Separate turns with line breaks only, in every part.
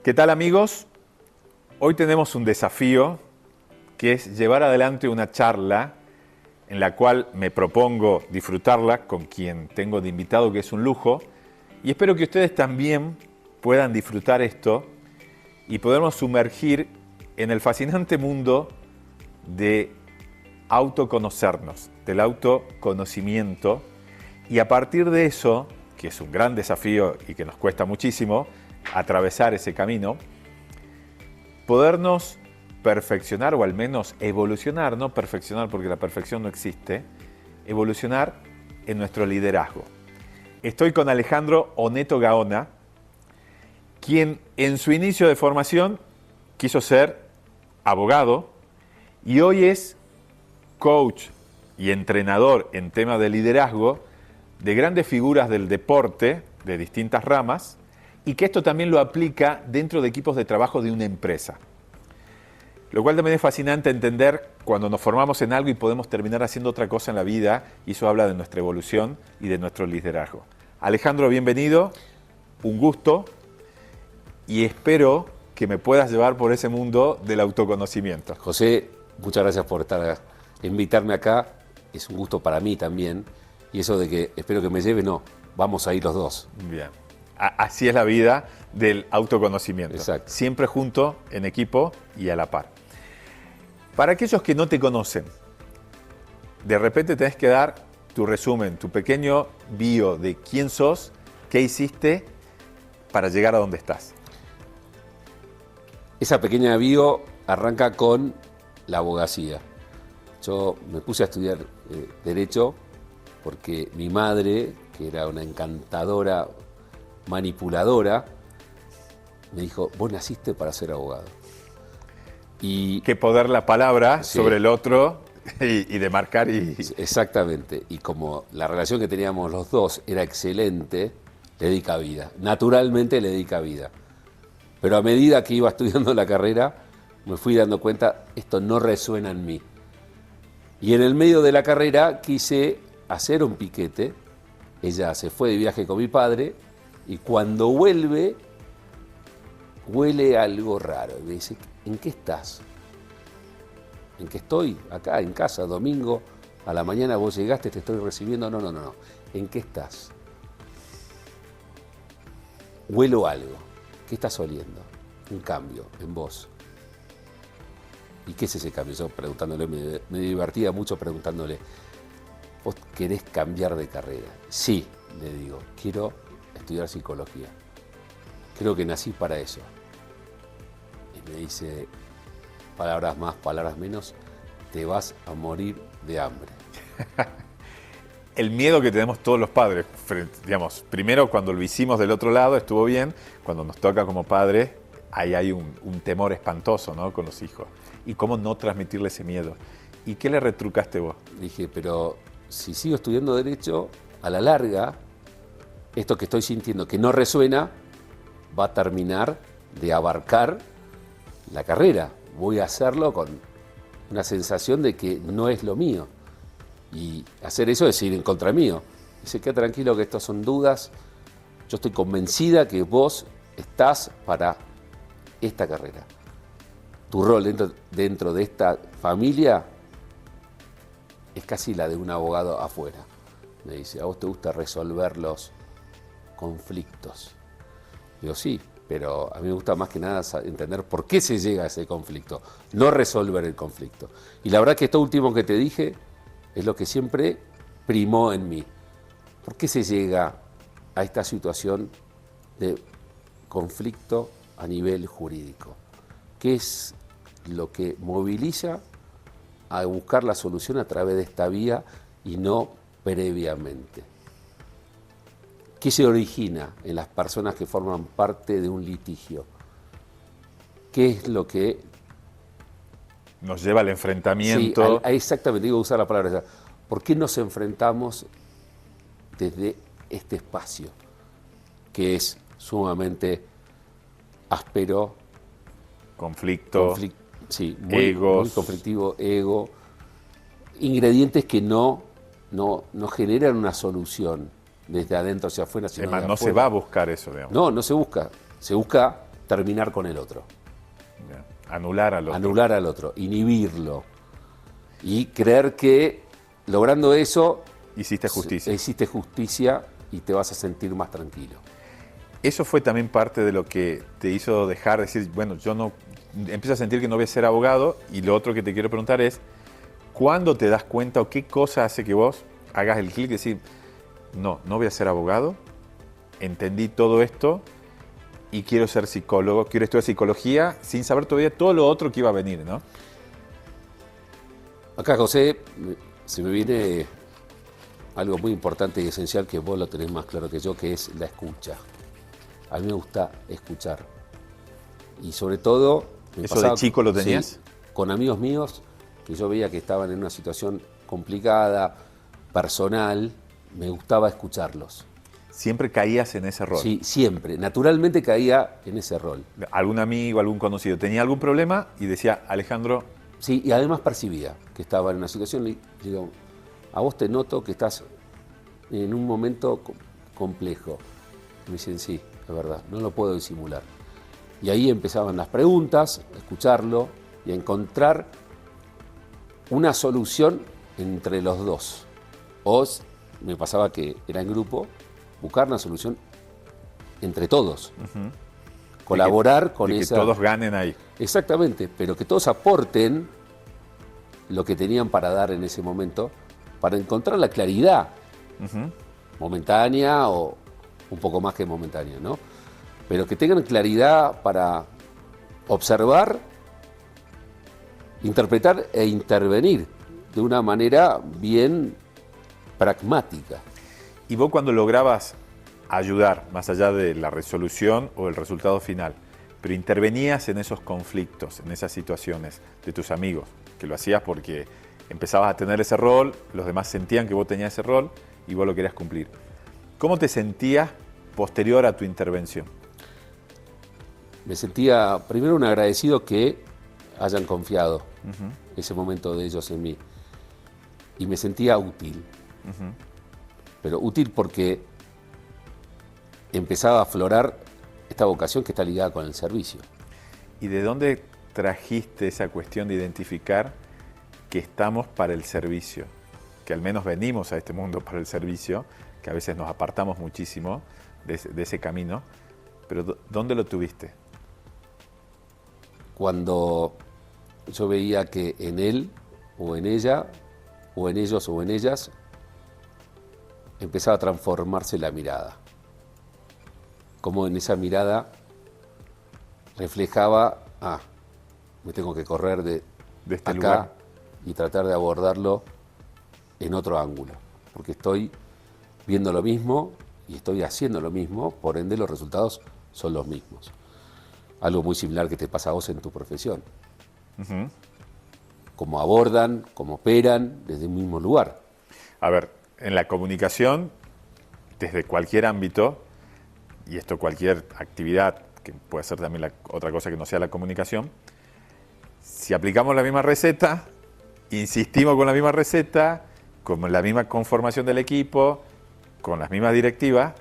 ¿Qué tal, amigos? Hoy tenemos un desafío que es llevar adelante una charla en la cual me propongo disfrutarla con quien tengo de invitado, que es un lujo, y espero que ustedes también puedan disfrutar esto y podernos sumergir en el fascinante mundo de autoconocernos, del autoconocimiento, y a partir de eso, que es un gran desafío y que nos cuesta muchísimo atravesar ese camino, podernos perfeccionar o al menos evolucionar, no perfeccionar porque la perfección no existe, evolucionar en nuestro liderazgo. Estoy con Alejandro Oneto Gaona, quien en su inicio de formación quiso ser abogado y hoy es coach y entrenador en temas de liderazgo de grandes figuras del deporte de distintas ramas, y que esto también lo aplica dentro de equipos de trabajo de una empresa. Lo cual también es fascinante entender cuando nos formamos en algo y podemos terminar haciendo otra cosa en la vida, y eso habla de nuestra evolución y de nuestro liderazgo. Alejandro, bienvenido, un gusto, y espero que me puedas llevar por ese mundo del autoconocimiento.
José, muchas gracias por invitarme acá, es un gusto para mí también, y eso de que espero que me lleve, no, vamos a ir los dos.
Bien. Así es la vida del autoconocimiento.
Exacto.
Siempre junto, en equipo y a la par. Para aquellos que no te conocen, de repente tenés que dar tu resumen, tu pequeño bio de quién sos, qué hiciste para llegar a donde estás.
Esa pequeña bio arranca con la abogacía. Yo me puse a estudiar Derecho porque mi madre, que era una encantadora manipuladora, me dijo, vos naciste para ser abogado. Y
que poder la palabra
sí,
sobre el otro y de marcar y...
Exactamente. Y como la relación que teníamos los dos era excelente, le di cabida. Naturalmente le di cabida. Pero a medida que iba estudiando la carrera, me fui dando cuenta, esto no resuena en mí. Y en el medio de la carrera quise hacer un piquete. Ella se fue de viaje con mi padre y cuando vuelve, huele algo raro. Y me dice, ¿en qué estás? ¿En qué estoy? Acá, en casa, domingo, a la mañana vos llegaste, te estoy recibiendo. No. ¿En qué estás? Huelo algo. ¿Qué estás oliendo? Un cambio en vos. ¿Y qué es ese cambio? Yo preguntándole, me divertía mucho preguntándole, ¿vos querés cambiar de carrera? Sí, le digo, quiero estudiar psicología. Creo que nací para eso. Y me dice, palabras más, palabras menos, te vas a morir de hambre.
El miedo que tenemos todos los padres, digamos, primero cuando lo hicimos del otro lado estuvo bien, cuando nos toca como padres, ahí hay un temor espantoso, ¿no?, con los hijos. ¿Y cómo no transmitirle ese miedo? ¿Y qué le retrucaste vos?
Dije, pero si sigo estudiando Derecho, a la larga, esto que estoy sintiendo que no resuena, va a terminar de abarcar la carrera. Voy a hacerlo con una sensación de que no es lo mío. Y hacer eso es ir en contra mío. Dice, queda tranquilo que estas son dudas. Yo estoy convencida que vos estás para esta carrera. Tu rol dentro de esta familia es casi la de un abogado afuera. Me dice, ¿a vos te gusta resolver los conflictos? Digo, sí, pero a mí me gusta más que nada entender por qué se llega a ese conflicto, no resolver el conflicto. Y la verdad que esto último que te dije es lo que siempre primó en mí. ¿Por qué se llega a esta situación de conflicto a nivel jurídico? ¿Qué es lo que moviliza a buscar la solución a través de esta vía y no previamente? ¿Qué se origina en las personas que forman parte de un litigio? ¿Qué es lo que
nos lleva al enfrentamiento?
Sí, exactamente, digo usar la palabra esa. ¿Por qué nos enfrentamos desde este espacio que es sumamente áspero?
Conflicto,
sí,
egos.
muy conflictivo, ego, ingredientes que no generan una solución desde adentro hacia afuera, sino
Además,
de
no
afuera.
se va a buscar eso, digamos.
No se busca. Se busca terminar con el otro.
Anular al otro.
Anular al otro, inhibirlo. Y creer que logrando eso...
Hiciste justicia.
Hiciste justicia y te vas a sentir más tranquilo.
Eso fue también parte de lo que te hizo dejar de decir, bueno, yo no... Empiezo a sentir que no voy a ser abogado, y lo otro que te quiero preguntar es, ¿cuándo te das cuenta o qué cosa hace que vos hagas el clic y decir, no voy a ser abogado, entendí todo esto y quiero ser psicólogo, quiero estudiar psicología sin saber todavía todo lo otro que iba a venir, ¿no?
Acá, José, se me viene algo muy importante y esencial que vos lo tenés más claro que yo, que es la escucha. A mí me gusta escuchar. Y sobre todo...
¿Eso de chico lo tenías?
Sí, con amigos míos que yo veía que estaban en una situación complicada, personal, me gustaba escucharlos.
¿Siempre caías en ese rol?
Sí, siempre. Naturalmente caía en ese rol.
¿Algún amigo, algún conocido tenía algún problema y decía, Alejandro...
Sí, y además percibía que estaba en una situación, y digo, a vos te noto que estás en un momento complejo. Me dicen, sí, es verdad, no lo puedo disimular. Y ahí empezaban las preguntas, a escucharlo y a encontrar una solución entre los dos. O me pasaba que era en grupo, buscar una solución entre todos. Colaborar con esa...
Que todos ganen ahí.
Exactamente, pero que todos aporten lo que tenían para dar en ese momento, para encontrar la claridad momentánea o un poco más que momentánea, ¿no? Pero que tengan claridad para observar, interpretar e intervenir de una manera bien pragmática.
Y vos, cuando lograbas ayudar, más allá de la resolución o el resultado final, pero intervenías en esos conflictos, en esas situaciones de tus amigos, que lo hacías porque empezabas a tener ese rol, los demás sentían que vos tenías ese rol y vos lo querías cumplir. ¿Cómo te sentías posterior a tu intervención?
Me sentía primero un agradecido que hayan confiado ese momento de ellos en mí. Y me sentía útil. Pero útil porque empezaba a aflorar esta vocación que está ligada con el servicio.
¿Y de dónde trajiste esa cuestión de identificar que estamos para el servicio? Que al menos venimos a este mundo para el servicio, que a veces nos apartamos muchísimo de ese camino, pero ¿dónde lo tuviste?
Cuando yo veía que en él, o en ella, o en ellos, o en ellas, empezaba a transformarse la mirada. Como en esa mirada reflejaba, me tengo que correr de
este
acá
lugar
y tratar de abordarlo en otro ángulo, porque estoy viendo lo mismo y estoy haciendo lo mismo, por ende los resultados son los mismos. Algo muy similar que te pasa a vos en tu profesión. Cómo abordan, cómo operan desde un mismo lugar.
A ver, en la comunicación, desde cualquier ámbito, y esto cualquier actividad, que puede ser también otra cosa que no sea la comunicación, si aplicamos la misma receta, insistimos con la misma receta, con la misma conformación del equipo, con las mismas directivas,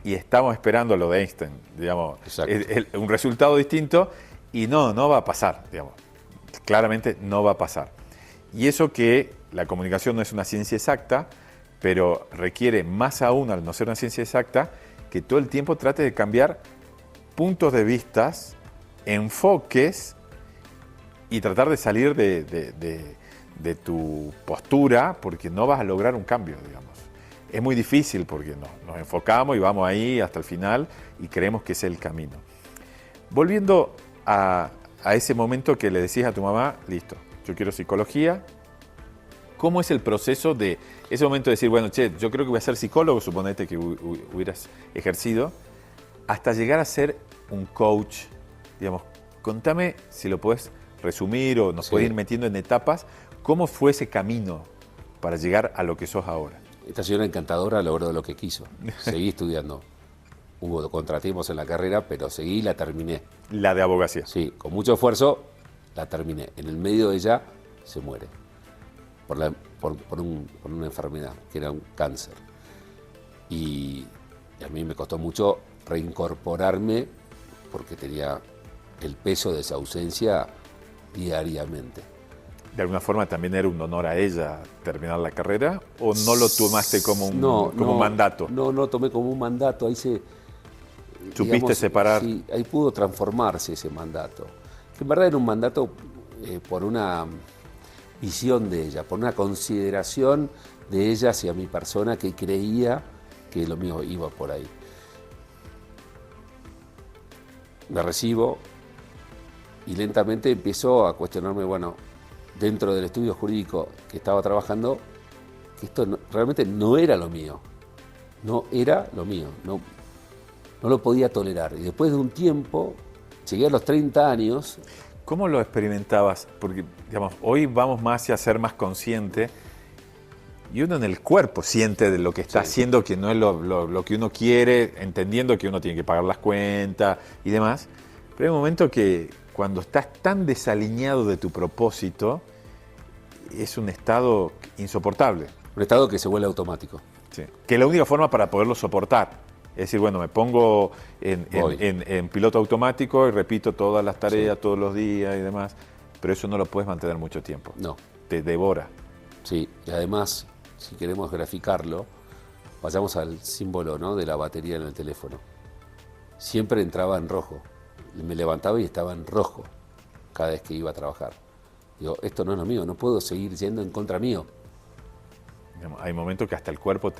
y estamos esperando lo de Einstein, digamos, un resultado distinto, y no va a pasar, digamos. Claramente no va a pasar. Y eso que la comunicación no es una ciencia exacta, pero requiere más aún, al no ser una ciencia exacta, que todo el tiempo trate de cambiar puntos de vista, enfoques, y tratar de salir de tu postura, porque no vas a lograr un cambio, digamos. Es muy difícil porque nos enfocamos y vamos ahí hasta el final y creemos que ese es el camino. Volviendo a ese momento que le decías a tu mamá, listo, yo quiero psicología. ¿Cómo es el proceso de ese momento de decir, bueno, che, yo creo que voy a ser psicólogo, suponete que hubieras ejercido, hasta llegar a ser un coach? Digamos, contame, si lo puedes resumir o nos puedes ir metiendo en etapas, ¿cómo fue ese camino para llegar a lo que sos ahora?
Esta señora encantadora logró lo que quiso. Seguí estudiando. Hubo contratiempos en la carrera, pero seguí y la terminé.
La de abogacía.
Sí, con mucho esfuerzo la terminé. En el medio de ella se muere por una enfermedad, que era un cáncer. Y a mí me costó mucho reincorporarme porque tenía el peso de esa ausencia diariamente.
¿De alguna forma también era un honor a ella terminar la carrera o no lo tomaste como un mandato?
No, no tomé como un mandato, ahí se...
¿Supiste
digamos,
separar?
Sí, ahí pudo transformarse ese mandato. Que en verdad era un mandato por una visión de ella, por una consideración de ella hacia mi persona que creía que lo mío iba por ahí. Me recibo y lentamente empiezo a cuestionarme, bueno, dentro del estudio jurídico que estaba trabajando, que esto realmente no era lo mío. No era lo mío, no lo podía tolerar. Y después de un tiempo, llegué a los 30 años.
¿Cómo lo experimentabas? Porque, digamos, hoy vamos más hacia ser más consciente y uno en el cuerpo siente de lo que está haciendo, que no es lo que uno quiere, entendiendo que uno tiene que pagar las cuentas y demás. Pero hay un momento que cuando estás tan desalineado de tu propósito, es un estado insoportable.
Un estado que se vuelve automático.
Sí. Que es la única forma para poderlo soportar. Es decir, bueno, me pongo en piloto automático y repito todas las tareas todos los días y demás, pero eso no lo puedes mantener mucho tiempo.
No.
Te devora.
Sí, y además, si queremos graficarlo, vayamos al símbolo, ¿no?, de la batería en el teléfono. Siempre entraba en rojo. Me levantaba y estaba en rojo cada vez que iba a trabajar. Digo, esto no es lo mío, no puedo seguir yendo en contra mío.
Hay momentos que hasta el cuerpo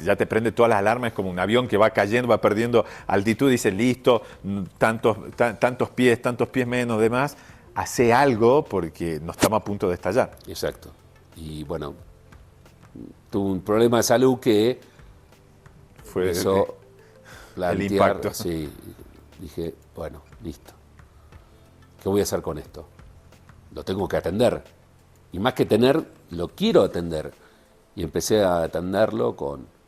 ya te prende todas las alarmas, es como un avión que va cayendo, va perdiendo altitud, y dice, listo, tantos pies menos, demás, hace algo porque no estamos a punto de estallar.
Exacto. Y bueno, tuve un problema de salud que
fue
hizo plantear,
el impacto.
Sí, dije, bueno, listo. ¿Qué voy a hacer con esto? Lo tengo que atender. Y más que tener, lo quiero atender. Y empecé a atenderlo con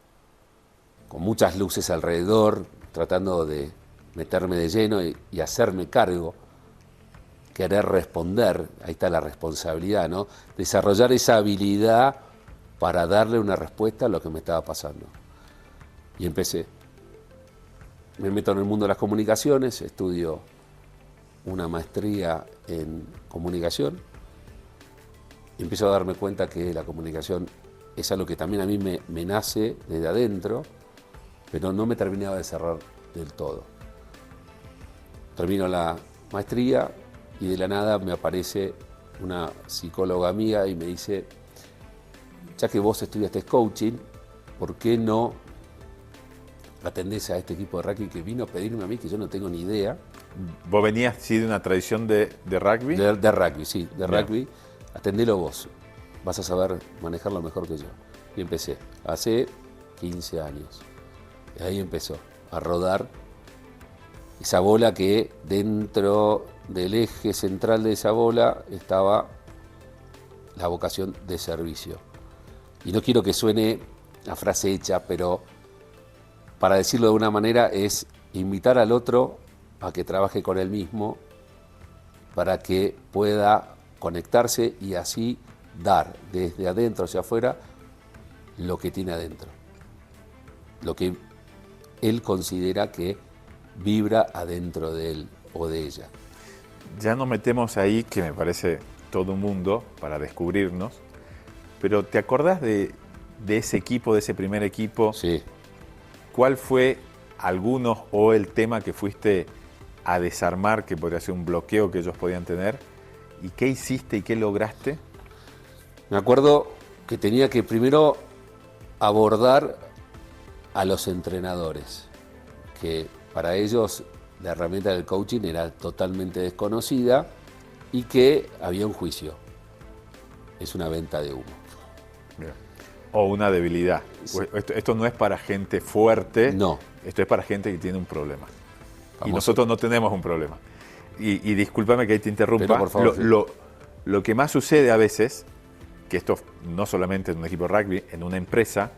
muchas luces alrededor, tratando de meterme de lleno y hacerme cargo, querer responder, ahí está la responsabilidad, ¿no? Desarrollar esa habilidad para darle una respuesta a lo que me estaba pasando. Y empecé. Me meto en el mundo de las comunicaciones, estudio una maestría en comunicación, y empiezo a darme cuenta que la comunicación es algo que también a mí me nace desde adentro, pero no me terminaba de cerrar del todo. Termino la maestría y de la nada me aparece una psicóloga amiga y me dice, ya que vos estudiaste coaching, ¿por qué no atendés a este equipo de rugby que vino a pedirme a mí, que yo no tengo ni idea?
¿Vos venías sí, de una tradición de rugby?
De rugby, sí, de
Bien.
rugby. Atendelo vos, vas a saber manejarlo mejor que yo. Y empecé, hace 15 años. Y ahí empezó a rodar esa bola que dentro del eje central de esa bola estaba la vocación de servicio. Y no quiero que suene a frase hecha, pero para decirlo de una manera es invitar al otro a que trabaje con él mismo para que pueda conectarse y así dar desde adentro hacia afuera lo que tiene adentro, lo que él considera que vibra adentro de él o de ella.
Ya nos metemos ahí, que me parece todo un mundo para descubrirnos, pero ¿te acordás de ese equipo, de ese primer equipo?
Sí.
¿Cuál fue algunos o el tema que fuiste a desarmar, que podría ser un bloqueo que ellos podían tener? ¿Y qué hiciste y qué lograste?
Me acuerdo que tenía que primero abordar a los entrenadores, que para ellos la herramienta del coaching era totalmente desconocida y que había un juicio. Es una venta de humo.
Bien. O una debilidad. Sí. Esto no es para gente fuerte,
no.
Esto es para gente que tiene un problema.
Famoso.
Y nosotros no tenemos un problema. Y discúlpame que ahí te interrumpa.
Pero por favor, sí.
Lo que más sucede a veces, que esto no solamente en un equipo de rugby, en una empresa,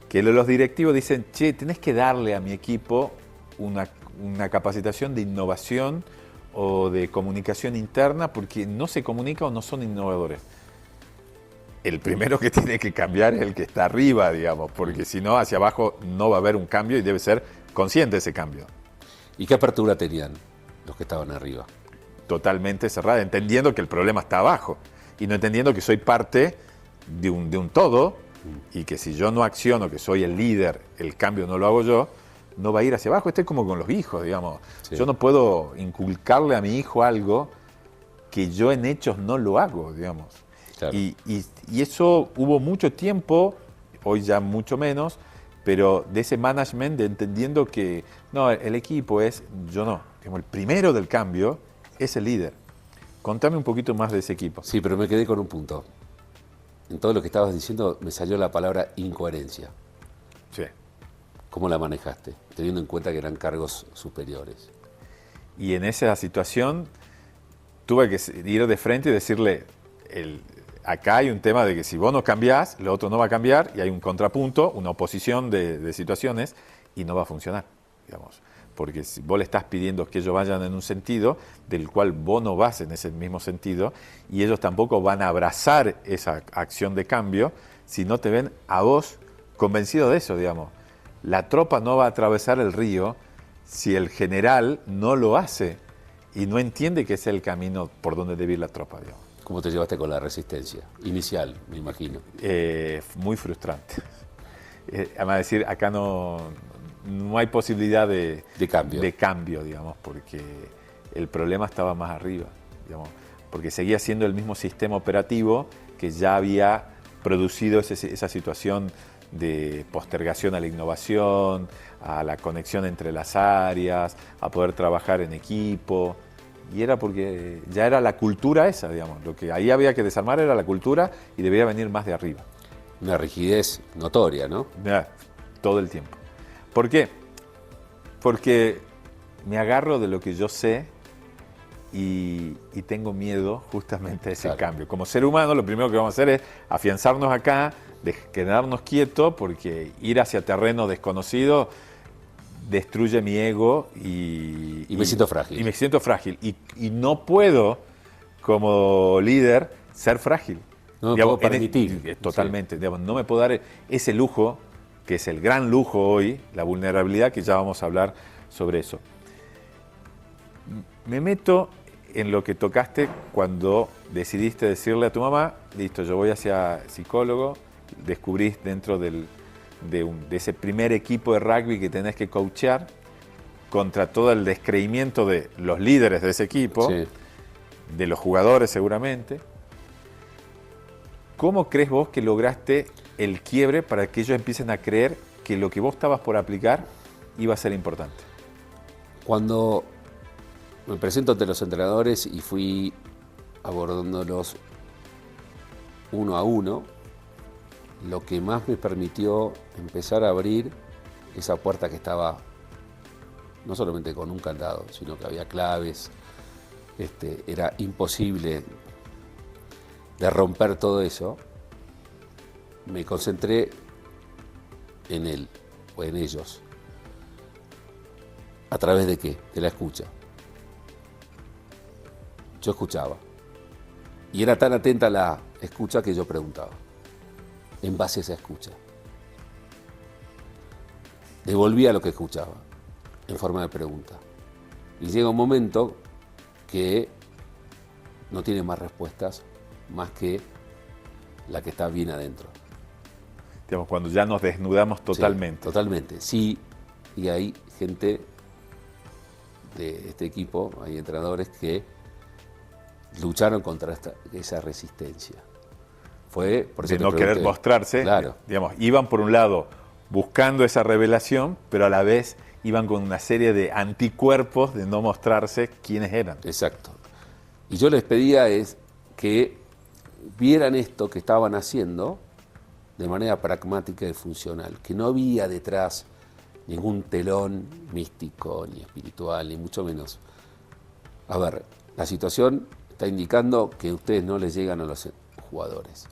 que los directivos dicen, che, tenés que darle a mi equipo una capacitación de innovación o de comunicación interna porque no se comunica o no son innovadores. El primero que tiene que cambiar es el que está arriba, digamos, porque si no, hacia abajo no va a haber un cambio y debe ser consciente de ese cambio.
¿Y qué apertura tenían los que estaban arriba?
Totalmente cerrada, entendiendo que el problema está abajo y no entendiendo que soy parte de un todo y que si yo no acciono, que soy el líder, el cambio no lo hago yo, no va a ir hacia abajo. Esto es como con los hijos, digamos.
Sí.
Yo no puedo inculcarle a mi hijo algo que yo en hechos no lo hago, digamos.
Claro.
Y eso hubo mucho tiempo, hoy ya mucho menos, pero de ese management, de entendiendo que no, el equipo es, yo no, como el primero del cambio es el líder. Contame un poquito más de ese equipo.
Sí, pero me quedé con un punto. En todo lo que estabas diciendo me salió la palabra incoherencia.
Sí.
¿Cómo la manejaste? Teniendo en cuenta que eran cargos superiores.
Y en esa situación tuve que ir de frente y decirle, acá hay un tema de que si vos no cambiás, lo otro no va a cambiar, y hay un contrapunto, una oposición de situaciones, y no va a funcionar, digamos. Porque si vos le estás pidiendo que ellos vayan en un sentido del cual vos no vas en ese mismo sentido, y ellos tampoco van a abrazar esa acción de cambio si no te ven a vos convencido de eso, digamos. La tropa no va a atravesar el río si el general no lo hace y no entiende que es el camino por donde debe ir la tropa, digamos.
¿Cómo te llevaste con la resistencia? Inicial, me imagino.
Muy frustrante. Además, decir, acá no hay posibilidad de cambio, digamos, porque el problema estaba más arriba, digamos, porque seguía siendo el mismo sistema operativo que ya había producido esa situación de postergación a la innovación, a la conexión entre las áreas, a poder trabajar en equipo. Y era porque ya era la cultura esa, digamos. Lo que ahí había que desarmar era la cultura y debía venir más de arriba.
Una rigidez notoria, ¿no?
Ya, todo el tiempo. ¿Por qué? Porque me agarro de lo que yo sé y tengo miedo justamente a ese cambio. Como ser humano, lo primero que vamos a hacer es afianzarnos acá, de quedarnos quietos, porque ir hacia terreno desconocido destruye mi ego y
me siento frágil.
Y me siento frágil. Y no puedo, como líder, ser frágil.
No me puedo permitir.
Totalmente. Sí. Digamos, no me puedo dar ese lujo, que es el gran lujo hoy, la vulnerabilidad, que ya vamos a hablar sobre eso. Me meto en lo que tocaste cuando decidiste decirle a tu mamá, listo, yo voy hacia psicólogo, descubrís dentro de ese primer equipo de rugby que tenés que coachear contra todo el descreimiento de los líderes de ese equipo, sí, de los jugadores seguramente. ¿Cómo crees vos que lograste el quiebre para que ellos empiecen a creer que lo que vos estabas por aplicar iba a ser importante?
Cuando me presento ante los entrenadores y fui abordándolos uno a uno, lo que más me permitió empezar a abrir esa puerta que estaba no solamente con un candado, sino que había claves, era imposible de romper todo eso, me concentré en él o en ellos. ¿A través de qué? De la escucha. Yo escuchaba. Y era tan atenta a la escucha que yo preguntaba. En base a esa escucha. Devolvía lo que escuchaba, en forma de pregunta. Y llega un momento que no tiene más respuestas más que la que está bien adentro.
Digamos, cuando ya nos desnudamos totalmente.
Sí, totalmente, sí. Y hay gente de este equipo, hay entrenadores que lucharon contra esa resistencia. Fue por eso
de no querer mostrarse,
claro.
Digamos, iban por un lado buscando esa revelación, pero a la vez iban con una serie de anticuerpos de no mostrarse quiénes eran.
Exacto. Y yo les pedía que vieran esto que estaban haciendo de manera pragmática y funcional, que no había detrás ningún telón místico, ni espiritual, ni mucho menos. A ver, la situación está indicando que ustedes no les llegan a los jugadores.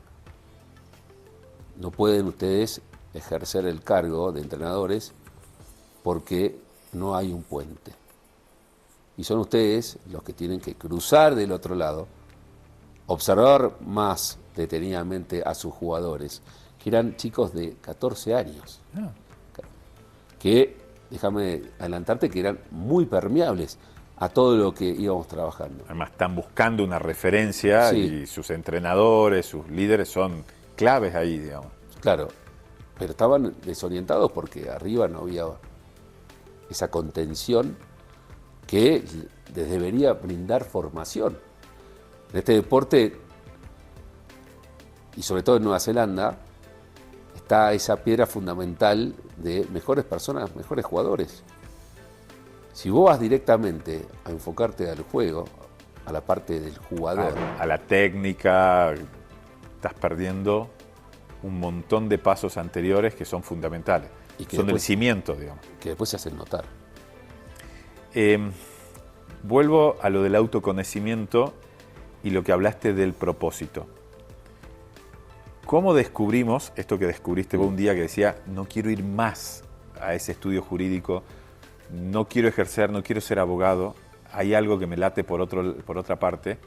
No pueden ustedes ejercer el cargo de entrenadores porque no hay un puente. Y son ustedes los que tienen que cruzar del otro lado, observar más detenidamente a sus jugadores, que eran chicos de 14 años, que déjame adelantarte que eran muy permeables a todo lo que íbamos trabajando.
Además, están buscando una referencia
Sí.
y sus entrenadores, sus líderes son claves ahí, digamos.
Claro, pero estaban desorientados porque arriba no había esa contención que les debería brindar formación. En este deporte, y sobre todo en Nueva Zelanda, está esa piedra fundamental de mejores personas, mejores jugadores. Si vos vas directamente a enfocarte al juego, a la parte del jugador,
A la técnica, estás perdiendo un montón de pasos anteriores que son fundamentales.
Y que
son el
después-
cimiento, digamos.
que después se hacen notar.
Vuelvo a lo del autoconocimiento y lo que hablaste del propósito. ¿Cómo descubrimos esto que descubriste vos un día que decía, no quiero ir más a ese estudio jurídico, no quiero ejercer, no quiero ser abogado, hay algo que me late por otra parte,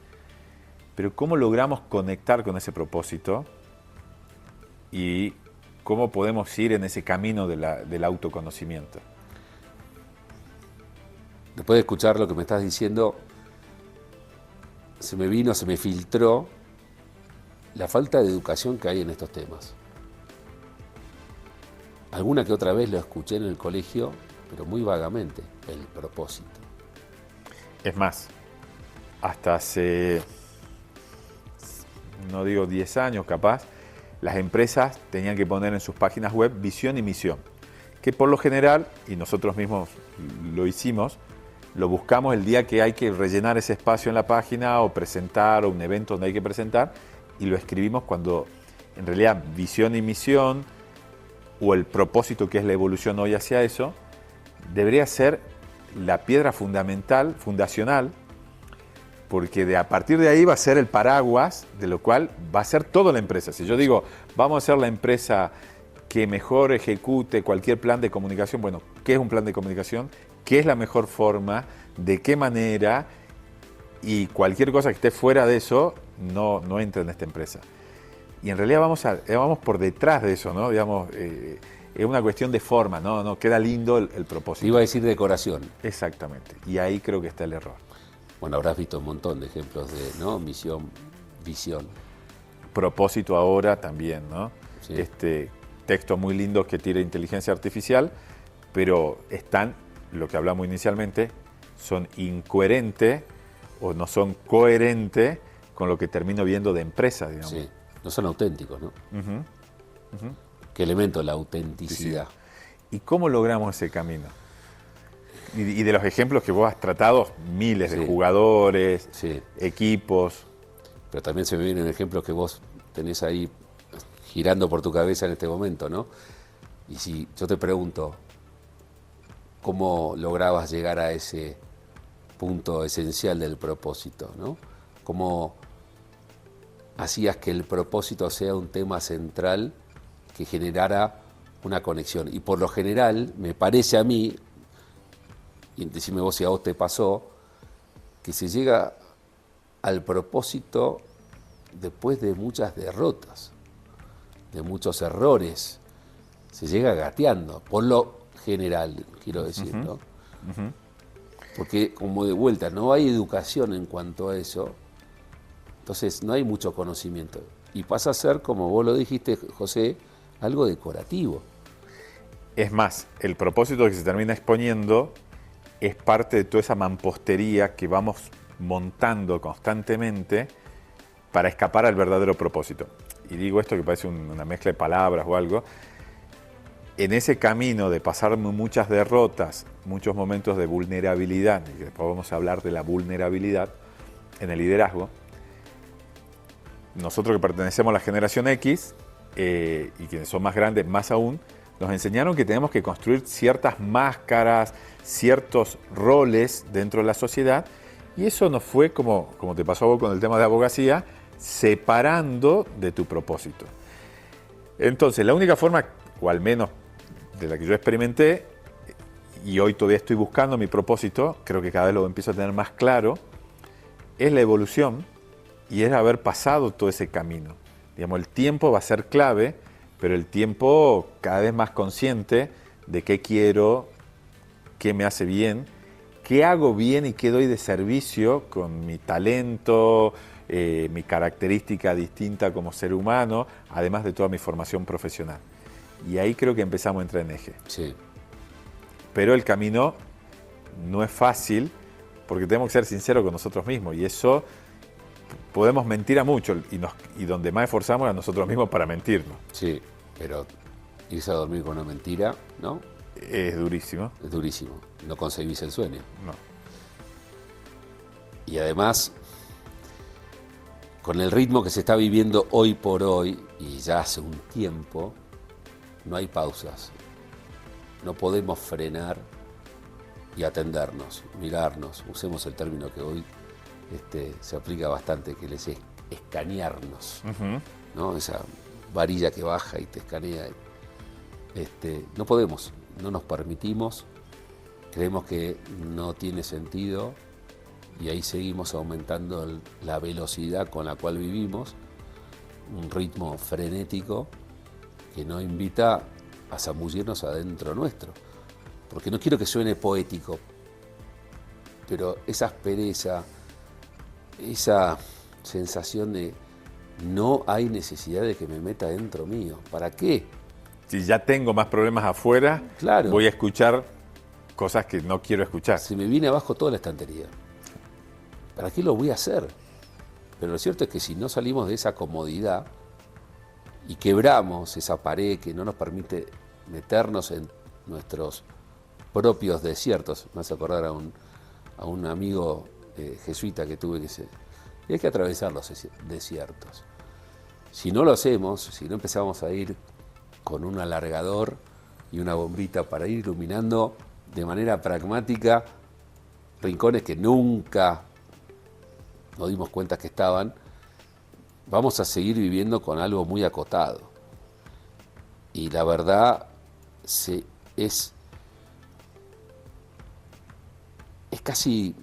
pero cómo logramos conectar con ese propósito y cómo podemos ir en ese camino del autoconocimiento?
Después de escuchar lo que me estás diciendo, se me filtró la falta de educación que hay en estos temas. Alguna que otra vez lo escuché en el colegio, pero muy vagamente, el propósito.
Es más, hasta hace, no digo 10 años capaz, las empresas tenían que poner en sus páginas web visión y misión, que por lo general, y nosotros mismos lo hicimos, lo buscamos el día que hay que rellenar ese espacio en la página o presentar, o un evento donde hay que presentar, y lo escribimos cuando en realidad visión y misión, o el propósito que es la evolución hoy hacia eso, debería ser la piedra fundamental, fundacional, porque a partir de ahí va a ser el paraguas de lo cual va a ser toda la empresa. Si yo digo, vamos a ser la empresa que mejor ejecute cualquier plan de comunicación, bueno, ¿qué es un plan de comunicación? ¿Qué es la mejor forma? ¿De qué manera? Y cualquier cosa que esté fuera de eso no entra en esta empresa. Y en realidad vamos por detrás de eso, ¿no? Digamos, es una cuestión de forma, ¿no? Queda lindo el propósito.
Iba a decir decoración.
Exactamente. Y ahí creo que está el error.
Bueno, habrás visto un montón de ejemplos de, ¿no? Misión, visión.
Propósito ahora también, ¿no?
Sí.
Textos muy lindos que tira inteligencia artificial, pero están, lo que hablamos inicialmente, son incoherentes o no son coherentes con lo que termino viendo de empresa, digamos.
Sí. No son auténticos, ¿no?
Ujú.
¿Qué elemento? La autenticidad.
¿Y cómo logramos ese camino? Y de los ejemplos que vos has tratado, miles de
Sí.
jugadores,
Sí.
equipos.
Pero también se me vienen ejemplos que vos tenés ahí girando por tu cabeza en este momento, ¿no? Y si yo te pregunto, ¿cómo lograbas llegar a ese punto esencial del propósito, ¿no? ¿Cómo hacías que el propósito sea un tema central que generara una conexión? Y por lo general, me parece a mí, y decime vos si a vos te pasó, que se llega al propósito después de muchas derrotas, de muchos errores. Se llega gateando, por lo general, quiero decir, ¿no? Porque, como de vuelta, no hay educación en cuanto a eso, entonces no hay mucho conocimiento. Y pasa a ser, como vos lo dijiste, José, algo decorativo.
Es más, el propósito que se termina exponiendo es parte de toda esa mampostería que vamos montando constantemente para escapar al verdadero propósito. Y digo esto que parece una mezcla de palabras o algo. En ese camino de pasar muchas derrotas, muchos momentos de vulnerabilidad, y después vamos a hablar de la vulnerabilidad en el liderazgo, nosotros que pertenecemos a la generación X, y quienes son más grandes más aún, nos enseñaron que tenemos que construir ciertas máscaras, ciertos roles dentro de la sociedad, y eso nos fue, como te pasó a vos con el tema de abogacía, separando de tu propósito. Entonces, la única forma, o al menos de la que yo experimenté, y hoy todavía estoy buscando mi propósito, creo que cada vez lo empiezo a tener más claro, es la evolución y es haber pasado todo ese camino. Digamos, el tiempo va a ser clave, pero el tiempo cada vez más consciente de qué quiero, qué me hace bien, qué hago bien y qué doy de servicio con mi talento, mi característica distinta como ser humano, además de toda mi formación profesional. Y ahí creo que empezamos a entrar en eje.
Sí.
Pero el camino no es fácil porque tenemos que ser sinceros con nosotros mismos y eso podemos mentir a muchos y donde más esforzamos es a nosotros mismos para mentirnos.
Sí, pero irse a dormir con una mentira, ¿no?
Es durísimo.
Es durísimo. No concebís el sueño.
No.
Y además, con el ritmo que se está viviendo hoy por hoy, y ya hace un tiempo, no hay pausas. No podemos frenar y atendernos, mirarnos. Usemos el término que hoy se aplica bastante, que es escanearnos. ¿No? Esa varilla que baja y te escanea. No podemos, no nos permitimos, creemos que no tiene sentido y ahí seguimos aumentando la velocidad con la cual vivimos, un ritmo frenético que no invita a zambullirnos adentro nuestro. Porque no quiero que suene poético, pero esa aspereza, esa sensación de no hay necesidad de que me meta dentro mío. ¿Para qué?
Si ya tengo más problemas afuera,
Claro.
voy a escuchar cosas que no quiero escuchar.
Se me viene abajo toda la estantería. ¿Para qué lo voy a hacer? Pero lo cierto es que si no salimos de esa comodidad y quebramos esa pared que no nos permite meternos en nuestros propios desiertos, me hace acordar a un amigo jesuita que tuve y hay que atravesar los desiertos. Si no lo hacemos, si no empezamos a ir con un alargador y una bombita para ir iluminando de manera pragmática rincones que nunca nos dimos cuenta que estaban, vamos a seguir viviendo con algo muy acotado. Y la verdad es casi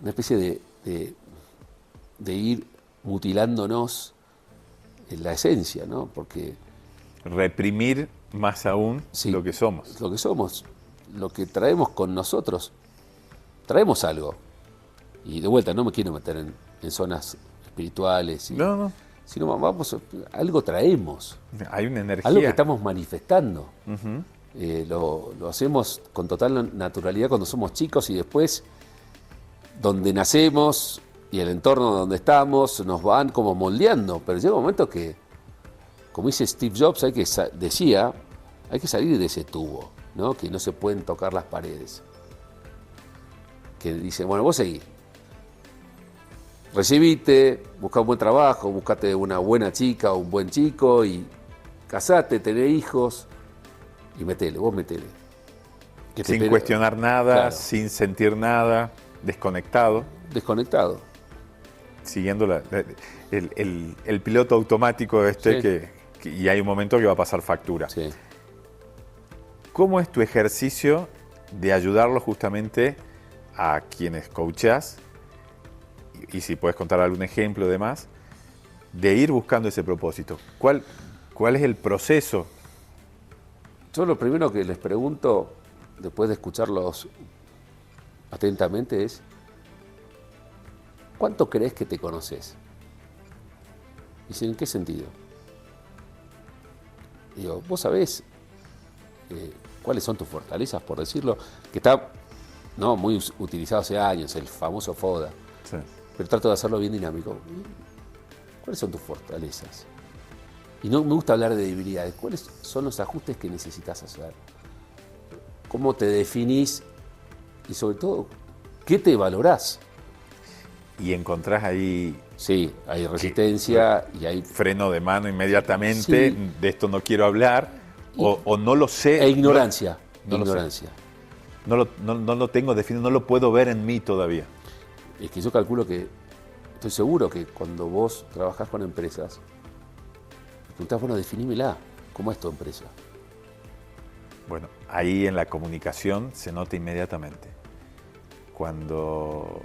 una especie de ir mutilándonos en la esencia, ¿no? Porque
reprimir más aún
sí,
lo que somos.
Lo que somos, lo que traemos con nosotros, traemos algo. Y de vuelta, no me quiero meter en zonas espirituales,
No.
sino vamos, algo traemos.
Hay una energía.
Algo que estamos manifestando. Lo hacemos con total naturalidad cuando somos chicos y después, donde nacemos y el entorno donde estamos, nos van como moldeando. Pero llega un momento que, como dice Steve Jobs, hay que salir de ese tubo, ¿no? Que no se pueden tocar las paredes. Que dice, bueno, vos seguí. Recibite, busca un buen trabajo, buscate una buena chica o un buen chico y casate, tené hijos y vos metele.
Sin cuestionar nada,
claro,
sin sentir nada, desconectado.
Desconectado.
Siguiendo el piloto automático
Sí.
Y hay un momento que va a pasar factura.
Sí.
¿Cómo es tu ejercicio de ayudarlo justamente a quienes coachás? Y si puedes contar algún ejemplo de más, de ir buscando ese propósito. ¿Cuál es el proceso?
Yo lo primero que les pregunto, después de escucharlos atentamente, es ¿cuánto crees que te conoces? Dicen, ¿en qué sentido? Digo, vos sabés cuáles son tus fortalezas, por decirlo, que está muy utilizado hace años, el famoso FODA.
Sí.
Pero trato de hacerlo bien dinámico. ¿Cuáles son tus fortalezas? Y no me gusta hablar de debilidades. ¿Cuáles son los ajustes que necesitas hacer? ¿Cómo te definís? Y sobre todo, ¿qué te valorás?
Y encontrás ahí...
Sí, hay resistencia y hay...
freno de mano inmediatamente,
Sí.
de esto no quiero hablar, o no lo sé.
E ignorancia.
No lo sé.
Ignorancia.
No lo tengo definido, no lo puedo ver en mí todavía.
Es que yo calculo que, estoy seguro que cuando vos trabajás con empresas, te preguntás, bueno, definímela, ¿cómo es tu empresa?
Bueno, ahí en la comunicación se nota inmediatamente. Cuando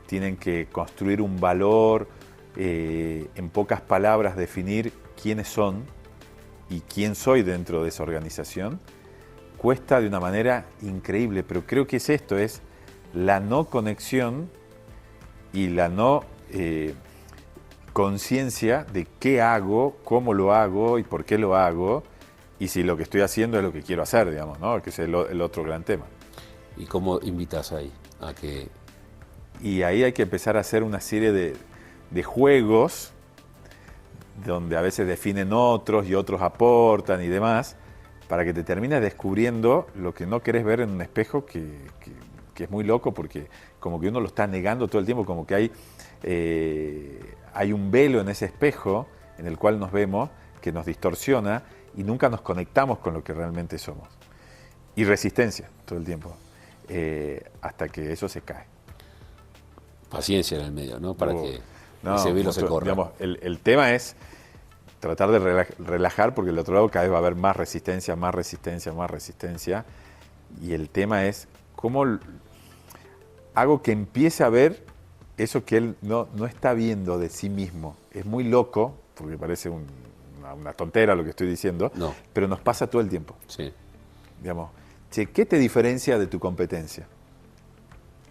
tienen que construir un valor, en pocas palabras definir quiénes son y quién soy dentro de esa organización, cuesta de una manera increíble, pero creo que es esto, es la no conexión y la no conciencia de qué hago, cómo lo hago y por qué lo hago, y si lo que estoy haciendo es lo que quiero hacer, digamos, ¿no? Que es el otro gran tema.
¿Y cómo invitas ahí a que...?
Y ahí hay que empezar a hacer una serie de juegos donde a veces definen otros y otros aportan y demás, para que te termines descubriendo lo que no querés ver en un espejo, que es muy loco, porque como que uno lo está negando todo el tiempo, como que hay un velo en ese espejo en el cual nos vemos, que nos distorsiona y nunca nos conectamos con lo que realmente somos. Y resistencia todo el tiempo, hasta que eso se cae.
Paciencia en el medio, ¿no? Para que
no,
ese velo se corra.
Digamos, el tema es tratar de relajar, porque del otro lado cada vez va a haber más resistencia, más resistencia, más resistencia. Y el tema es cómo hago que empiece a ver eso que él no está viendo de sí mismo. Es muy loco, porque parece una tontera lo que estoy diciendo,
no,
pero nos pasa todo el tiempo.
Sí.
Digamos, che, ¿qué te diferencia de tu competencia?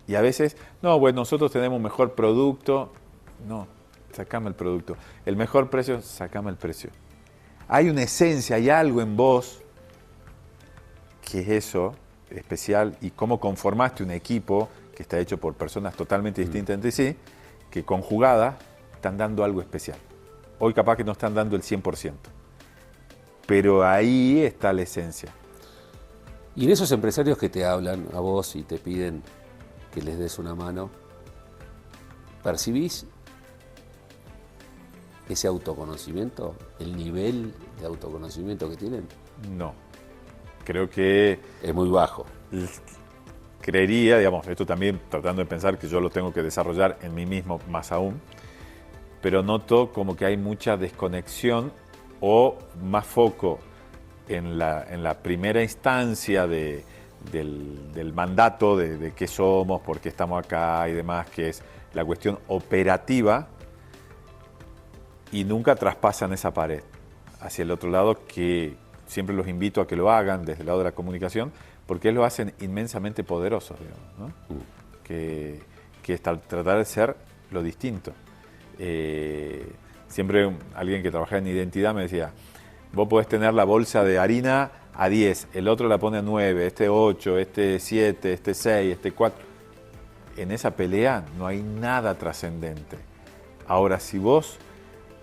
Y a veces, no, bueno, nosotros tenemos un mejor producto. No, sacame el producto. El mejor precio, sacame el precio. Hay una esencia, hay algo en vos que es eso, especial, y cómo conformaste un equipo que está hecho por personas totalmente distintas entre sí, que conjugadas están dando algo especial. Hoy capaz que no están dando el 100%, pero ahí está la esencia.
Y en esos empresarios que te hablan a vos y te piden que les des una mano, ¿percibís ese autoconocimiento, el nivel de autoconocimiento que tienen?
No, creo que
es muy bajo.
Creería, digamos, esto también tratando de pensar que yo lo tengo que desarrollar en mí mismo más aún, pero noto como que hay mucha desconexión o más foco en la primera instancia del mandato de qué somos, por qué estamos acá y demás, que es la cuestión operativa, y nunca traspasan esa pared hacia el otro lado, que siempre los invito a que lo hagan desde el lado de la comunicación, porque lo hacen inmensamente poderosos, digamos, ¿no? Que es tratar de ser lo distinto. Siempre alguien que trabajaba en identidad me decía, vos podés tener la bolsa de harina a 10, el otro la pone a 9, este 8, este 7, este 6, este 4. En esa pelea no hay nada trascendente. Ahora, si vos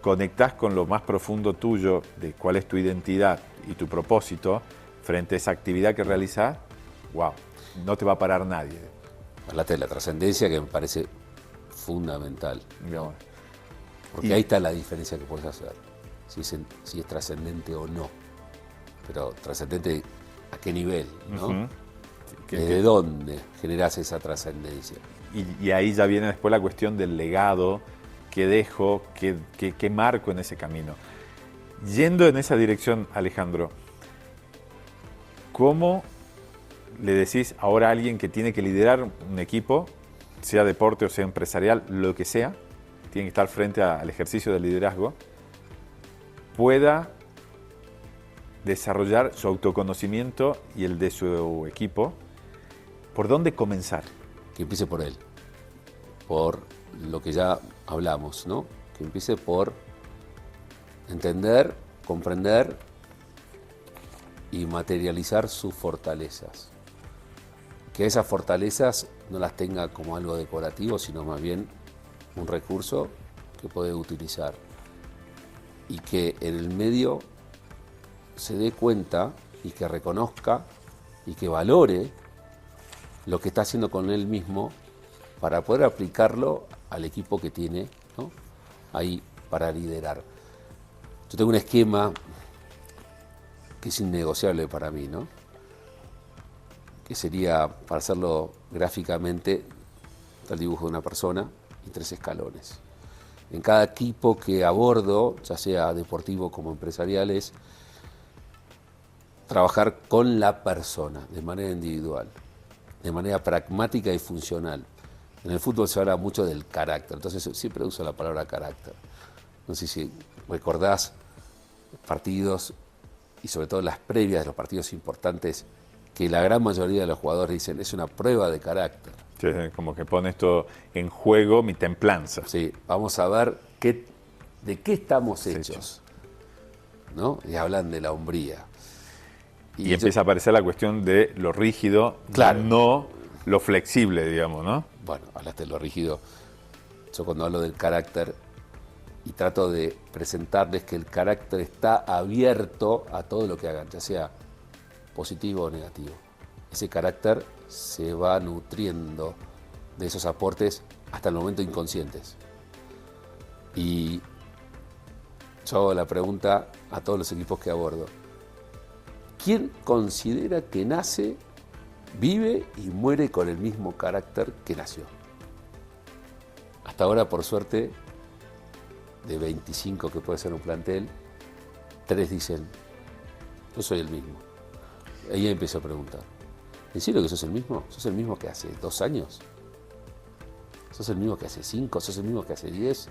conectás con lo más profundo tuyo, de cuál es tu identidad y tu propósito, frente a esa actividad que realizás, wow, no te va a parar nadie.
Hablaste de la trascendencia, que me parece fundamental.
Digamos.
Porque ahí está la diferencia que puedes hacer, si es trascendente o no. Pero trascendente, ¿a qué nivel? ¿No?
Uh-huh.
¿Desde dónde generás esa trascendencia?
Y ahí ya viene después la cuestión del legado, qué dejo, qué marco en ese camino. Yendo en esa dirección, Alejandro, ¿cómo le decís ahora a alguien que tiene que liderar un equipo, sea deporte o sea empresarial, lo que sea, tiene que estar frente al ejercicio del liderazgo, pueda desarrollar su autoconocimiento y el de su equipo? ¿Por dónde comenzar?
Que empiece por él, por lo que ya hablamos, ¿no? Que empiece por entender, comprender y materializar sus fortalezas. Que esas fortalezas no las tenga como algo decorativo, sino más bien un recurso que puede utilizar. Y que en el medio se dé cuenta y que reconozca y que valore lo que está haciendo con él mismo para poder aplicarlo al equipo que tiene, ¿no? Ahí para liderar. Yo tengo un esquema que es innegociable para mí, ¿no? Que sería, para hacerlo gráficamente, el dibujo de una persona y 3 escalones. En cada equipo que abordo, ya sea deportivo como empresarial, es trabajar con la persona de manera individual, de manera pragmática y funcional. En el fútbol se habla mucho del carácter, entonces siempre uso la palabra carácter. No sé si recordás partidos y sobre todo las previas de los partidos importantes que la gran mayoría de los jugadores dicen es una prueba de carácter.
Sí, como que pone esto en juego, mi templanza.
Sí, vamos a ver de qué estamos hechos, ¿no? Y hablan de la hombría.
Y empieza a aparecer la cuestión de lo rígido,
Claro.
no lo flexible, digamos, ¿no?
Bueno, hablaste de lo rígido. Yo cuando hablo del carácter y trato de presentarles que el carácter está abierto a todo lo que hagan, ya sea positivo o negativo. Ese carácter se va nutriendo de esos aportes hasta el momento inconscientes. Y yo hago la pregunta a todos los equipos que abordo. ¿Quién considera que nace, vive y muere con el mismo carácter que nació? Hasta ahora, por suerte, de 25 que puede ser un plantel, 3 dicen, yo soy el mismo. Ahí empiezo a preguntar, ¿en serio que sos el mismo? ¿Sos el mismo que hace 2 años? ¿Sos el mismo que hace 5? ¿Sos el mismo que hace 10?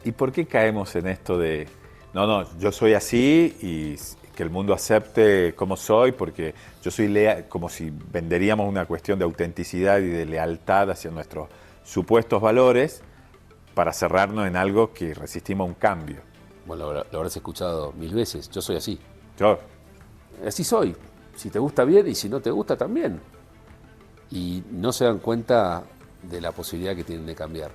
¿Y por qué caemos en esto de, no, yo soy así y que el mundo acepte como soy, porque yo soy leal, como si venderíamos una cuestión de autenticidad y de lealtad hacia nuestros supuestos valores para cerrarnos en algo que resistimos a un cambio?
Bueno, lo habrás escuchado 1000 veces, yo soy así.
Yo,
Así soy, si te gusta bien y si no te gusta también. Y no se dan cuenta de la posibilidad que tienen de cambiar.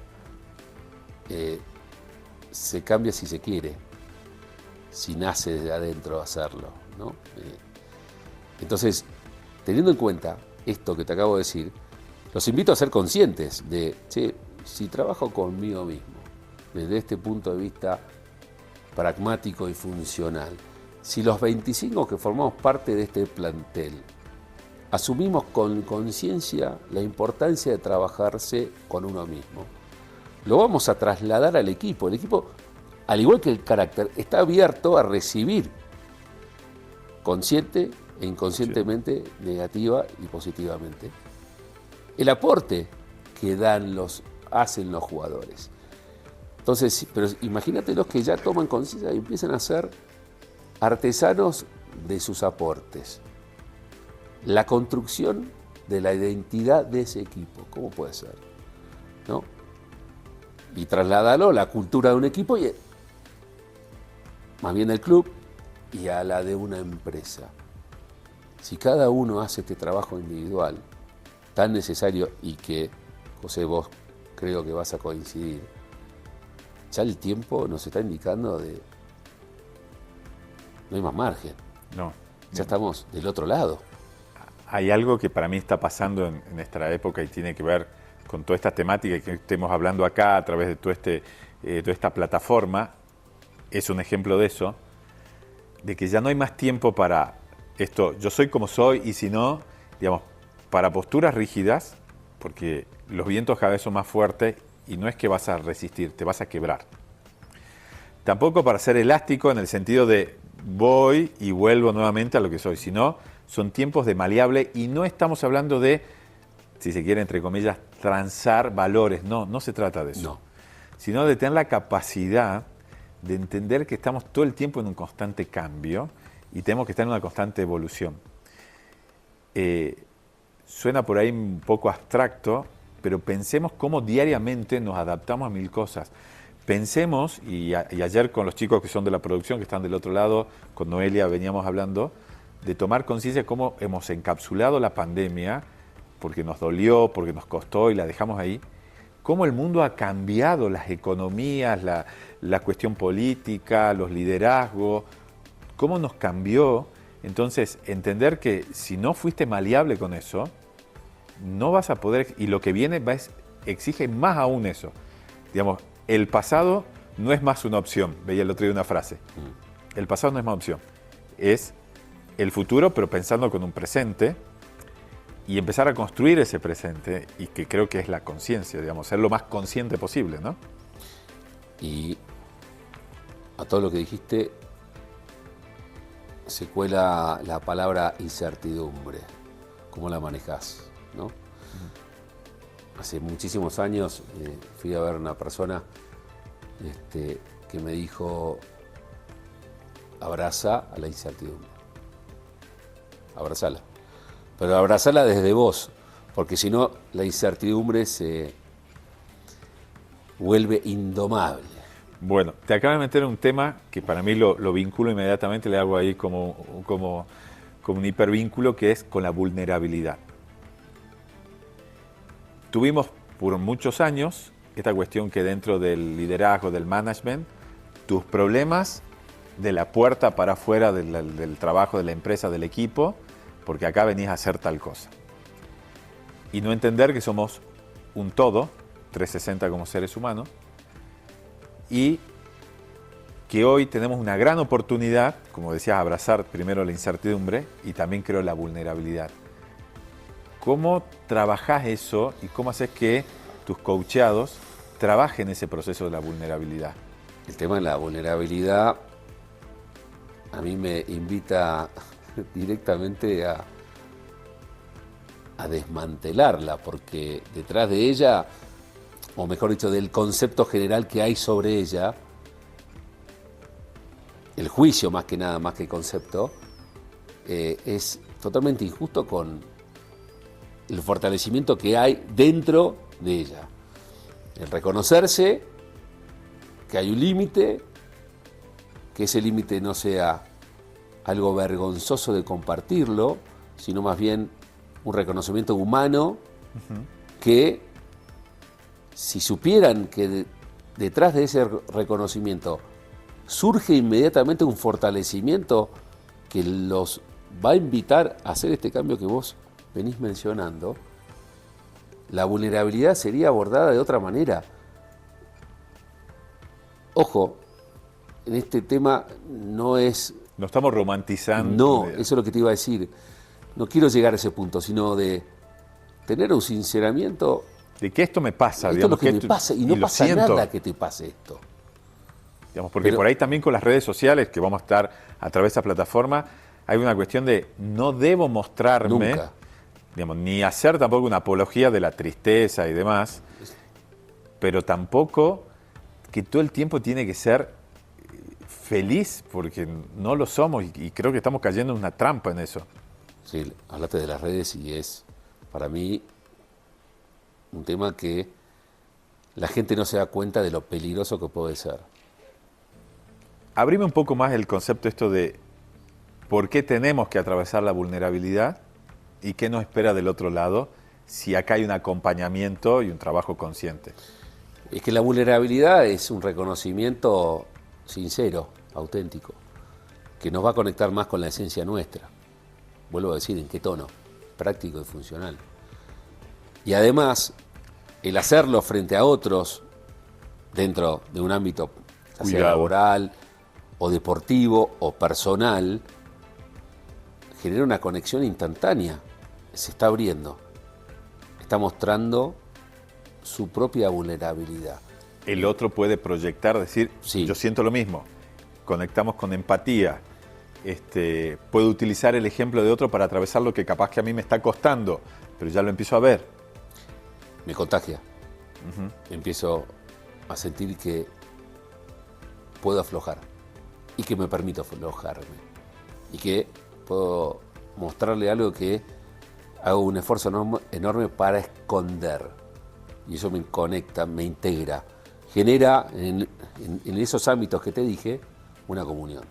Se cambia si se quiere, si nace desde adentro hacerlo, ¿no? Entonces, teniendo en cuenta esto que te acabo de decir, los invito a ser conscientes de, che, si trabajo conmigo mismo, desde este punto de vista pragmático y funcional, si los 25 que formamos parte de este plantel asumimos con conciencia la importancia de trabajarse con uno mismo, lo vamos a trasladar al equipo. El equipo, al igual que el carácter, está abierto a recibir consciente e inconscientemente, negativa y positivamente, el aporte que hacen los jugadores. Entonces, pero imagínate los que ya toman conciencia y empiezan a ser artesanos de sus aportes. La construcción de la identidad de ese equipo, ¿cómo puede ser? ¿No? Y trasladarlo a la cultura de un equipo, y más bien del club, y a la de una empresa. Si cada uno hace este trabajo individual, tan necesario, y que, José, vos creo que vas a coincidir, ya el tiempo nos está indicando de no hay más margen.
no.
Ya estamos del otro lado.
Hay algo que para mí está pasando en nuestra época y tiene que ver con toda esta temática que estemos hablando acá a través de toda esta plataforma. Es un ejemplo de eso, de que ya no hay más tiempo para esto, yo soy como soy, y si no, digamos, para posturas rígidas, porque los vientos cada vez son más fuertes y no es que vas a resistir, te vas a quebrar. Tampoco para ser elástico en el sentido de voy y vuelvo nuevamente a lo que soy, sino son tiempos de maleable, y no estamos hablando de, si se quiere, entre comillas, transar valores. No se trata de eso.
No.
Sino de tener la capacidad de entender que estamos todo el tiempo en un constante cambio y tenemos que estar en una constante evolución. Suena por ahí un poco abstracto, pero pensemos cómo diariamente nos adaptamos a 1000 cosas. Pensemos, y ayer con los chicos que son de la producción, que están del otro lado, con Noelia veníamos hablando, de tomar conciencia de cómo hemos encapsulado la pandemia, porque nos dolió, porque nos costó y la dejamos ahí, cómo el mundo ha cambiado, las economías, la cuestión política, los liderazgos, cómo nos cambió. Entonces, entender que si no fuiste maleable con eso, no vas a poder, y lo que viene exige más aún eso. Digamos, el pasado no es más una opción. Veía el otro día una frase. El pasado no es más opción. Es el futuro, pero pensando con un presente, y empezar a construir ese presente, y que creo que es la conciencia, digamos, ser lo más consciente posible, ¿no?
Y a todo lo que dijiste se cuela la palabra incertidumbre. ¿Cómo la manejás, no? Hace muchísimos años fui a ver a una persona que me dijo: abraza a la incertidumbre. abrazala. Pero abrazala desde vos, porque si no, la incertidumbre se vuelve indomable.
Bueno, te acabo de meter un tema que para mí lo vinculo inmediatamente, le hago ahí como un hipervínculo, que es con la vulnerabilidad. Tuvimos por muchos años esta cuestión que dentro del liderazgo, del management, tus problemas de la puerta para afuera del trabajo, de la empresa, del equipo, porque acá venís a hacer tal cosa. Y no entender que somos un todo, 360 como seres humanos, y que hoy tenemos una gran oportunidad, como decías, abrazar primero la incertidumbre y también creo la vulnerabilidad. ¿Cómo trabajás eso y cómo haces que tus coacheados trabajen ese proceso de la vulnerabilidad?
El tema de la vulnerabilidad a mí me invita directamente a desmantelarla, porque detrás de ella, o mejor dicho, del concepto general que hay sobre ella, el juicio más que nada, más que el concepto, es totalmente injusto con el fortalecimiento que hay dentro de ella. El reconocerse que hay un límite, que ese límite no sea algo vergonzoso de compartirlo, sino más bien un reconocimiento humano, que si supieran que detrás de ese reconocimiento surge inmediatamente un fortalecimiento que los va a invitar a hacer este cambio que vos venís mencionando, la vulnerabilidad sería abordada de otra manera. Ojo, en este tema no es...
No estamos romantizando.
No, eso es lo que te iba a decir. No quiero llegar a ese punto, sino de tener un sinceramiento.
De que esto me pasa.
Esto
digamos,
es lo que me pasa y no pasa nada que te pase esto.
Digamos, porque por ahí también con las redes sociales, que vamos a estar a través de esa plataforma, hay una cuestión de no debo mostrarme,
nunca.
Digamos, ni hacer tampoco una apología de la tristeza y demás, pero tampoco que todo el tiempo tiene que ser feliz, porque no lo somos y creo que estamos cayendo en una trampa en eso.
Sí, hablaste de las redes y es para mí un tema que la gente no se da cuenta de lo peligroso que puede ser.
Abrime un poco más el concepto esto de por qué tenemos que atravesar la vulnerabilidad y qué nos espera del otro lado si acá hay un acompañamiento y un trabajo consciente.
Es que la vulnerabilidad es un reconocimiento sincero, auténtico, que nos va a conectar más con la esencia nuestra. Vuelvo a decir, ¿en qué tono? Práctico y funcional. Y además, el hacerlo frente a otros, dentro de un ámbito ya sea laboral, o deportivo, o personal, genera una conexión instantánea. Se está abriendo. Está mostrando su propia vulnerabilidad.
El otro puede proyectar, decir,
sí,
yo siento lo mismo. Conectamos con empatía. Puedo utilizar el ejemplo de otro para atravesar lo que capaz que a mí me está costando, pero ya lo empiezo a ver.
Me contagia. Empiezo a sentir que puedo aflojar y que me permito aflojarme y que puedo mostrarle algo que hago un esfuerzo enorme para esconder, y eso me conecta, me integra, genera en esos ámbitos que te dije una comunión.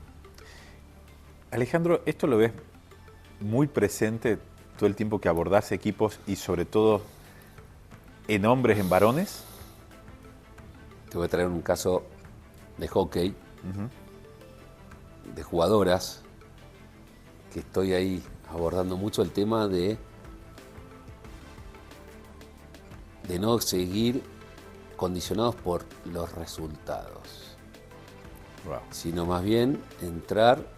Alejandro, ¿esto lo ves muy presente todo el tiempo que abordás equipos y sobre todo en hombres, en varones?
Te voy a traer un caso de hockey, de jugadoras, que estoy ahí abordando mucho el tema de no seguir condicionados por los resultados, sino más bien entrar...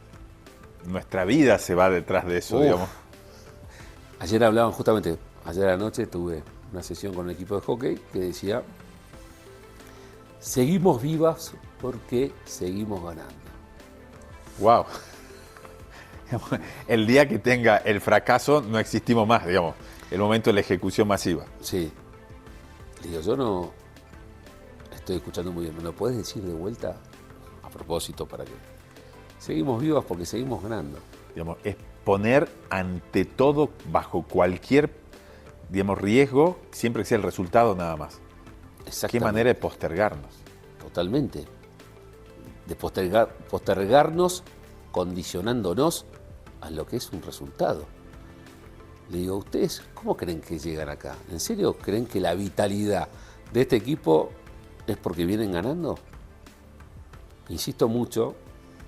Nuestra vida se va detrás de eso, digamos.
Ayer hablaban justamente, ayer anoche tuve una sesión con un equipo de hockey que decía: seguimos vivas porque seguimos ganando.
Wow. El día que tenga el fracaso no existimos más, digamos. El momento de la ejecución masiva.
Sí. Digo, yo no estoy escuchando muy bien. ¿Me lo puedes decir de vuelta? A propósito, para que seguimos vivas porque seguimos ganando.
Digamos, es poner ante todo, bajo cualquier, digamos, riesgo, siempre que sea el resultado nada más. Qué manera de postergarnos.
Totalmente. De postergarnos, condicionándonos a lo que es un resultado. Le digo, ¿ustedes cómo creen que llegan acá? ¿En serio creen que la vitalidad de este equipo es porque vienen ganando? Insisto mucho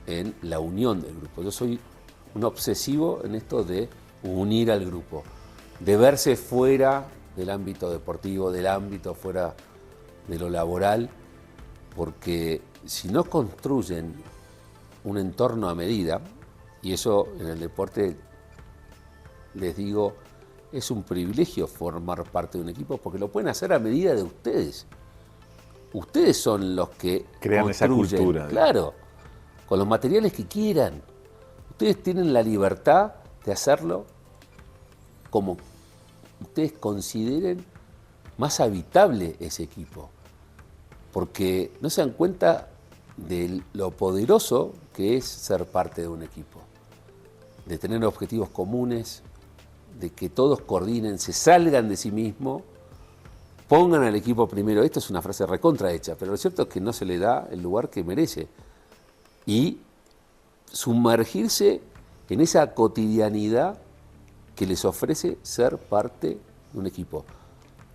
en la unión del grupo. Yo soy un obsesivo en esto de unir al grupo, de verse fuera del ámbito deportivo, del ámbito fuera de lo laboral, porque si no construyen un entorno a medida, y eso en el deporte, les digo, es un privilegio formar parte de un equipo, porque lo pueden hacer a medida de ustedes. Ustedes son los que
crean esa cultura.
Claro, con los materiales que quieran. Ustedes tienen la libertad de hacerlo como ustedes consideren más habitable ese equipo. Porque no se dan cuenta de lo poderoso que es ser parte de un equipo. De tener objetivos comunes, de que todos coordinen, se salgan de sí mismos, pongan al equipo primero. Esto es una frase recontra hecha, pero lo cierto es que no se le da el lugar que merece. Y sumergirse en esa cotidianidad que les ofrece ser parte de un equipo.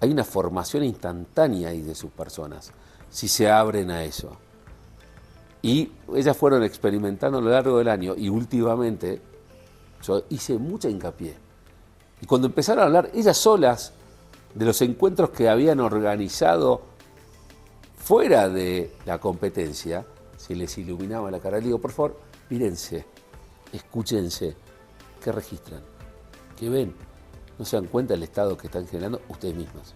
Hay una formación instantánea ahí de sus personas, si se abren a eso. Y ellas fueron experimentando a lo largo del año, y últimamente yo hice mucha hincapié. Y cuando empezaron a hablar ellas solas de los encuentros que habían organizado fuera de la competencia, se les iluminaba la cara. Le digo, por favor, mírense, escúchense, ¿qué registran? ¿Qué ven? ¿No se dan cuenta del estado que están generando ustedes mismas?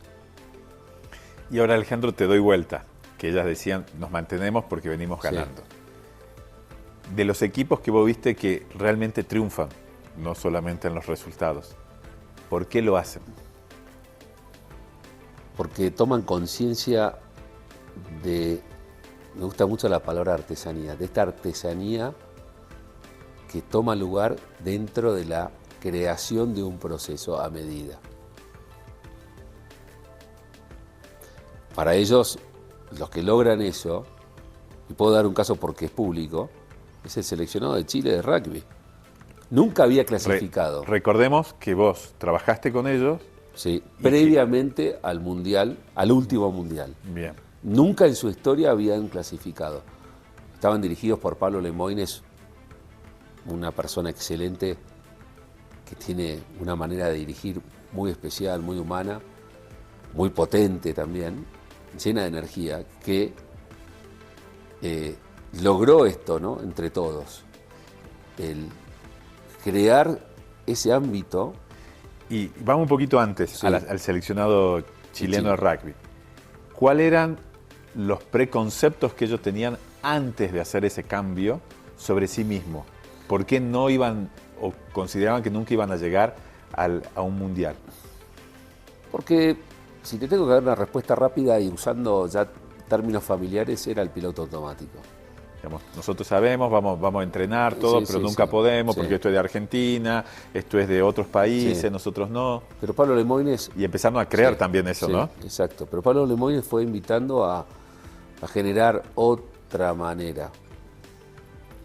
Y ahora, Alejandro, te doy vuelta, que ellas decían, nos mantenemos porque venimos ganando. Sí. De los equipos que vos viste que realmente triunfan, no solamente en los resultados, ¿por qué lo hacen?
Porque toman conciencia de, me gusta mucho la palabra artesanía, de esta artesanía que toma lugar dentro de la creación de un proceso a medida. Para ellos, los que logran eso, y puedo dar un caso porque es público, es el seleccionado de Chile de rugby. Nunca había clasificado.
Recordemos que vos trabajaste con ellos.
Sí, previamente al mundial, al último mundial.
Bien.
Nunca en su historia habían clasificado. Estaban dirigidos por Pablo Lemoynes, una persona excelente que tiene una manera de dirigir muy especial, muy humana, muy potente también, llena de energía, que logró esto, ¿no? Entre todos, el crear ese ámbito.
Y vamos un poquito antes, sí, al seleccionado chileno, sí, de rugby. ¿Cuáles eran los preconceptos que ellos tenían antes de hacer ese cambio sobre sí mismos? ¿Por qué no iban o consideraban que nunca iban a llegar a un mundial?
Porque, si te tengo que dar una respuesta rápida y usando ya términos familiares, era el piloto automático.
Digamos, nosotros sabemos, vamos a entrenar todo, sí, pero sí, nunca podemos, porque esto es de Argentina, esto es de otros países, nosotros no.
Pero Pablo Lemoynes...
Y empezaron a crear también eso, ¿no?
Exacto, pero Pablo Lemoynes fue invitando a generar otra manera.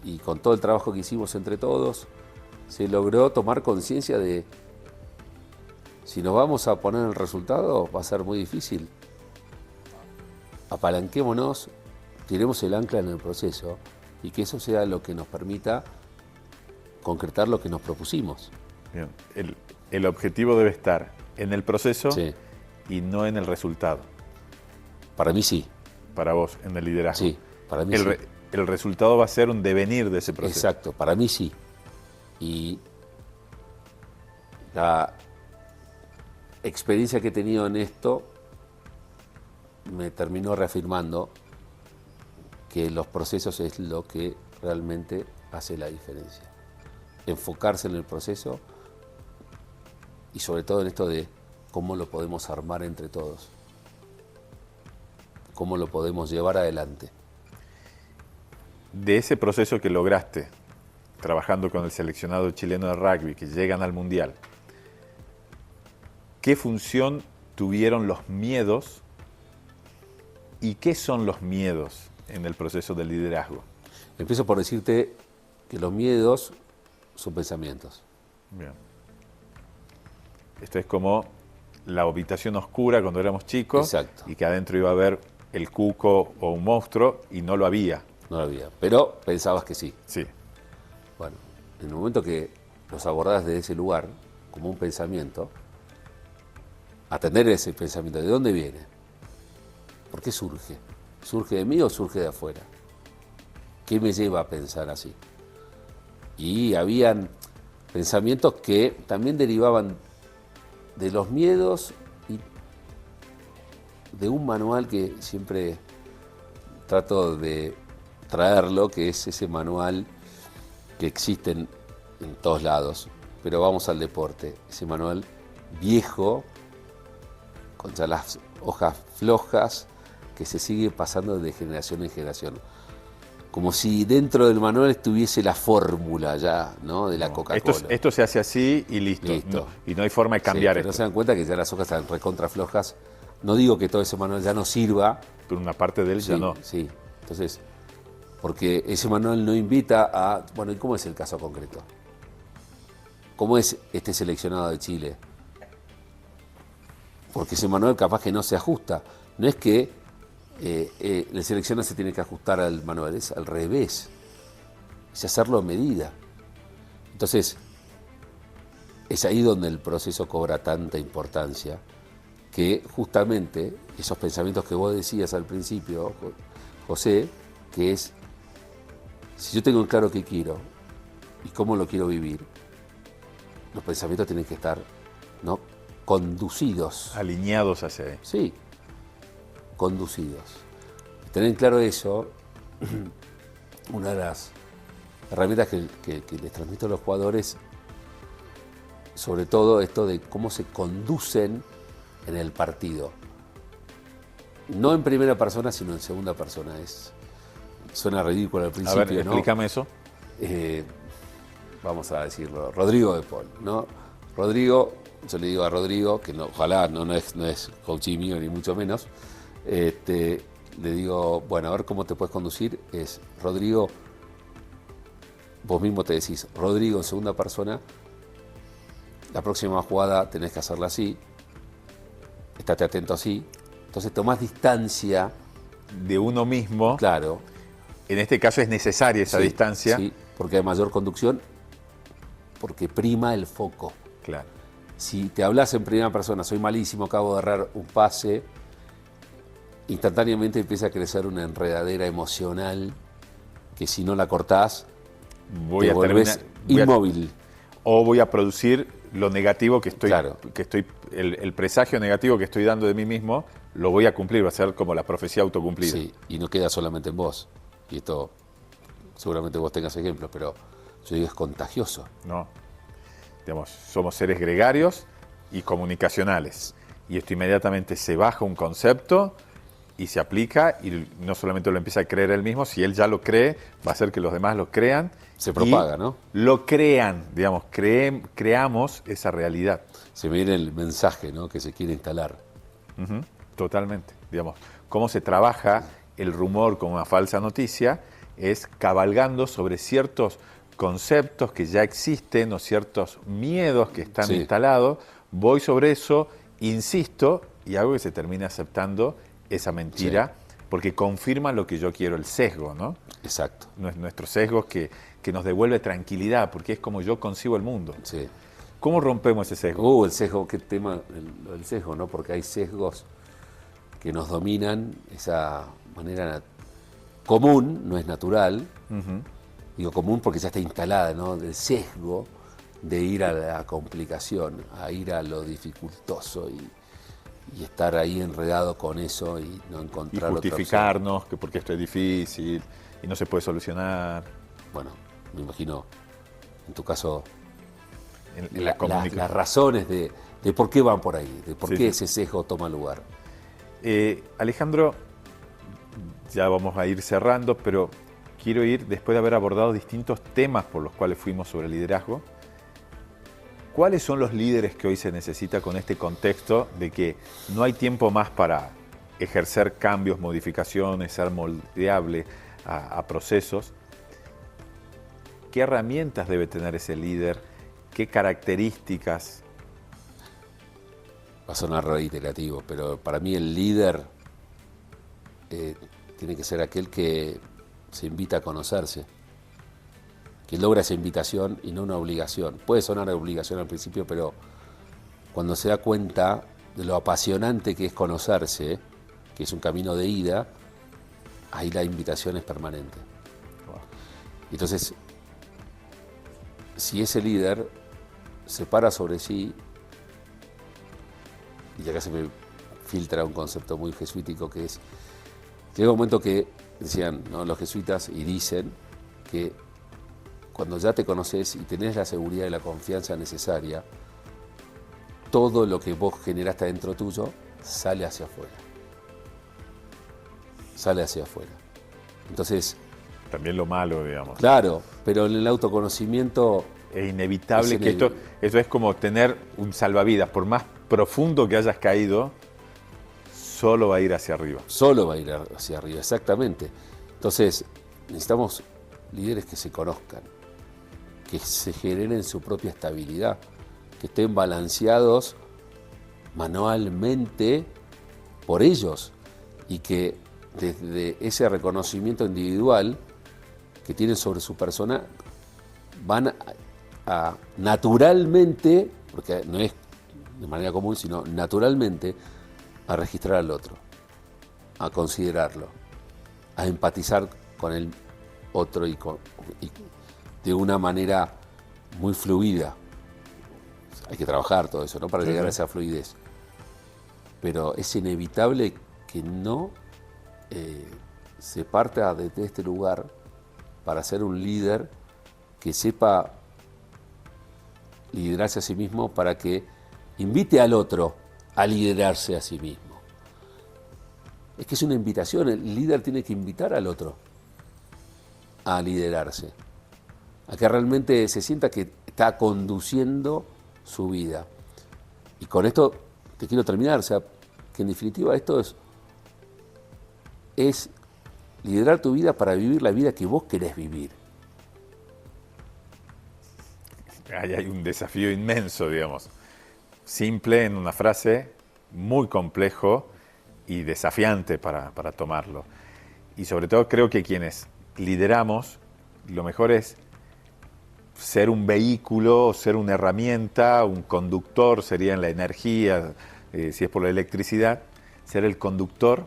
Y con todo el trabajo que hicimos entre todos, se logró tomar conciencia de, si nos vamos a poner el resultado, va a ser muy difícil. Apalanquémonos, tiremos el ancla en el proceso y que eso sea lo que nos permita concretar lo que nos propusimos.
Bien. El objetivo debe estar en el proceso, sí, y no en el resultado.
Para mí sí.
Para vos, en el liderazgo.
Sí, para mí sí.
El resultado va a ser un devenir de ese proceso.
Exacto, para mí sí. Y la experiencia que he tenido en esto me terminó reafirmando que los procesos es lo que realmente hace la diferencia. Enfocarse en el proceso y sobre todo en esto de cómo lo podemos armar entre todos, cómo lo podemos llevar adelante.
De ese proceso que lograste trabajando con el seleccionado chileno de rugby, que llegan al Mundial, ¿qué función tuvieron los miedos y qué son los miedos en el proceso del liderazgo?
Empiezo por decirte que los miedos son pensamientos.
Bien. Esto es como la habitación oscura cuando éramos chicos.
Exacto.
Y que adentro iba a haber el cuco o un monstruo y no lo había.
No lo había, pero pensabas que sí.
Sí.
Bueno, en el momento que los abordás desde ese lugar, como un pensamiento, atender ese pensamiento, ¿de dónde viene? ¿Por qué surge? ¿Surge de mí o surge de afuera? ¿Qué me lleva a pensar así? Y habían pensamientos que también derivaban de los miedos y de un manual que siempre trato de traerlo, que es ese manual que existe en todos lados, pero vamos al deporte, ese manual viejo, con ya las hojas flojas, que se sigue pasando de generación en generación. Como si dentro del manual estuviese la fórmula ya, ¿no? De la Coca-Cola.
Esto se hace así y listo.
Listo.
Y no hay forma de cambiar
pero
esto.
no se dan cuenta que ya las hojas están recontra flojas. No digo que todo ese manual ya no sirva.
Pero una parte de él ya no.
Sí, entonces, porque ese manual no invita a... Bueno, ¿y cómo es el caso concreto? ¿Cómo es este seleccionado de Chile? Porque ese manual capaz que no se ajusta. No es que el seleccionado se tiene que ajustar al manual, es al revés. Es hacerlo a medida. Entonces, es ahí donde el proceso cobra tanta importancia, que justamente esos pensamientos que vos decías al principio, José, que es, si yo tengo en claro qué quiero y cómo lo quiero vivir, los pensamientos tienen que estar, ¿no?, conducidos.
Alineados hacia ahí.
Sí, conducidos. Tener en claro eso, una de las herramientas que les transmito a los jugadores, sobre todo esto de cómo se conducen en el partido. No en primera persona, sino en segunda persona. Suena ridículo al principio,
a ver, explícame eso.
Vamos a decirlo, Rodrigo de Paul, ¿no? Rodrigo, yo le digo a Rodrigo, que no, ojalá no es coach mío ni mucho menos, le digo, bueno, a ver cómo te puedes conducir, es, Rodrigo, vos mismo te decís, Rodrigo en segunda persona, la próxima jugada tenés que hacerla así, estate atento así, entonces tomás distancia.
De uno mismo.
Claro.
En este caso es necesaria esa distancia.
Sí, porque hay mayor conducción, porque prima el foco.
Claro.
Si te hablas en primera persona, soy malísimo, acabo de errar un pase, instantáneamente empieza a crecer una enredadera emocional que si no la cortás,
voy
te
a
volvés inmóvil.
O voy a producir lo negativo que estoy,
claro,
el presagio negativo que estoy dando de mí mismo, lo voy a cumplir, va a ser como la profecía autocumplida.
Sí, y no queda solamente en vos. Y esto, seguramente vos tengas ejemplos, pero yo digo, es contagioso.
No. Digamos, somos seres gregarios y comunicacionales. Y esto inmediatamente se baja un concepto y se aplica, y no solamente lo empieza a creer él mismo, si él ya lo cree, va a hacer que los demás lo crean.
Se propaga, ¿no?
Lo crean, digamos, creamos esa realidad.
Se me viene el mensaje, ¿no?, que se quiere instalar.
Totalmente. Digamos, cómo se trabaja el rumor como una falsa noticia es cabalgando sobre ciertos conceptos que ya existen o ciertos miedos que están instalados. Voy sobre eso, insisto y hago que se termine aceptando esa mentira, porque confirma lo que yo quiero, el sesgo, ¿no?
Exacto.
Nuestro sesgo que nos devuelve tranquilidad, porque es como yo concibo el mundo.
Sí.
¿Cómo rompemos ese sesgo?
El sesgo, qué tema el sesgo, ¿no? Porque hay sesgos que nos dominan, esa manera común, no es natural. Digo común porque ya está instalada, ¿no? Del sesgo de ir a la complicación, a ir a lo dificultoso y estar ahí enredado con eso y no encontrar
y justificarnos que porque esto es difícil y no se puede solucionar.
Bueno, me imagino, en tu caso,
en
las razones de por qué van por ahí, de por qué ese sesgo toma lugar.
Alejandro, ya vamos a ir cerrando, pero quiero ir, después de haber abordado distintos temas por los cuales fuimos sobre liderazgo, ¿cuáles son los líderes que hoy se necesita con este contexto de que no hay tiempo más para ejercer cambios, modificaciones, ser moldeable a procesos? ¿Qué herramientas debe tener ese líder? ¿Qué características?
Va a sonar reiterativo, pero para mí el líder tiene que ser aquel que se invita a conocerse, que logra esa invitación y no una obligación. Puede sonar a obligación al principio, pero cuando se da cuenta de lo apasionante que es conocerse, que es un camino de ida, ahí la invitación es permanente. Entonces, si ese líder se para sobre sí, y acá se me filtra un concepto muy jesuítico que es, llega un momento que decían, ¿no?, los jesuitas, y dicen que cuando ya te conoces y tenés la seguridad y la confianza necesaria, todo lo que vos generaste adentro tuyo sale hacia afuera. Sale hacia afuera. Entonces,
también lo malo, digamos.
claro, pero en el autoconocimiento
Es inevitable
es
que esto es como tener un salvavidas. Por más profundo que hayas caído, solo va a ir hacia arriba.
solo va a ir hacia arriba, exactamente. Entonces, necesitamos líderes que se conozcan, que se generen su propia estabilidad, que estén balanceados manualmente por ellos y que desde ese reconocimiento individual que tienen sobre su persona van a naturalmente, porque no es de manera común, sino naturalmente, a registrar al otro, a considerarlo, a empatizar con el otro y de una manera muy fluida. Hay que trabajar todo eso, ¿no?, para llegar a esa fluidez. Pero es inevitable que no se parta desde este lugar para ser un líder que sepa liderarse a sí mismo, para que invite al otro a liderarse a sí mismo. Es que es una invitación, el líder tiene que invitar al otro a liderarse, a que realmente se sienta que está conduciendo su vida. Y con esto te quiero terminar, o sea, que en definitiva esto es liderar tu vida para vivir la vida que vos querés vivir.
Ahí hay un desafío inmenso, digamos. Simple en una frase, muy complejo y desafiante para tomarlo. Y sobre todo creo que quienes lideramos, lo mejor es ser un vehículo, ser una herramienta, un conductor, sería en la energía, si es por la electricidad, ser el conductor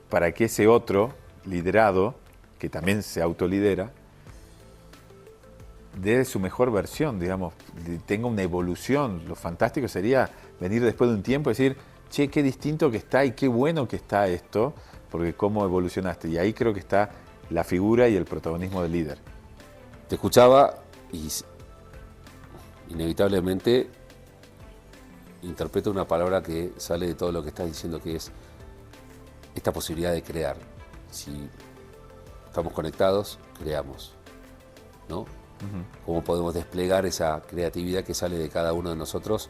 para que ese otro liderado, que también se autolidera, dé su mejor versión, digamos, tenga una evolución. Lo fantástico sería venir después de un tiempo y decir, che, qué distinto que está y qué bueno que está esto, porque cómo evolucionaste. Y ahí creo que está la figura y el protagonismo del líder.
Te escuchaba y inevitablemente interpreto una palabra que sale de todo lo que estás diciendo, que es esta posibilidad de crear. Si estamos conectados, creamos, ¿no? Cómo podemos desplegar esa creatividad que sale de cada uno de nosotros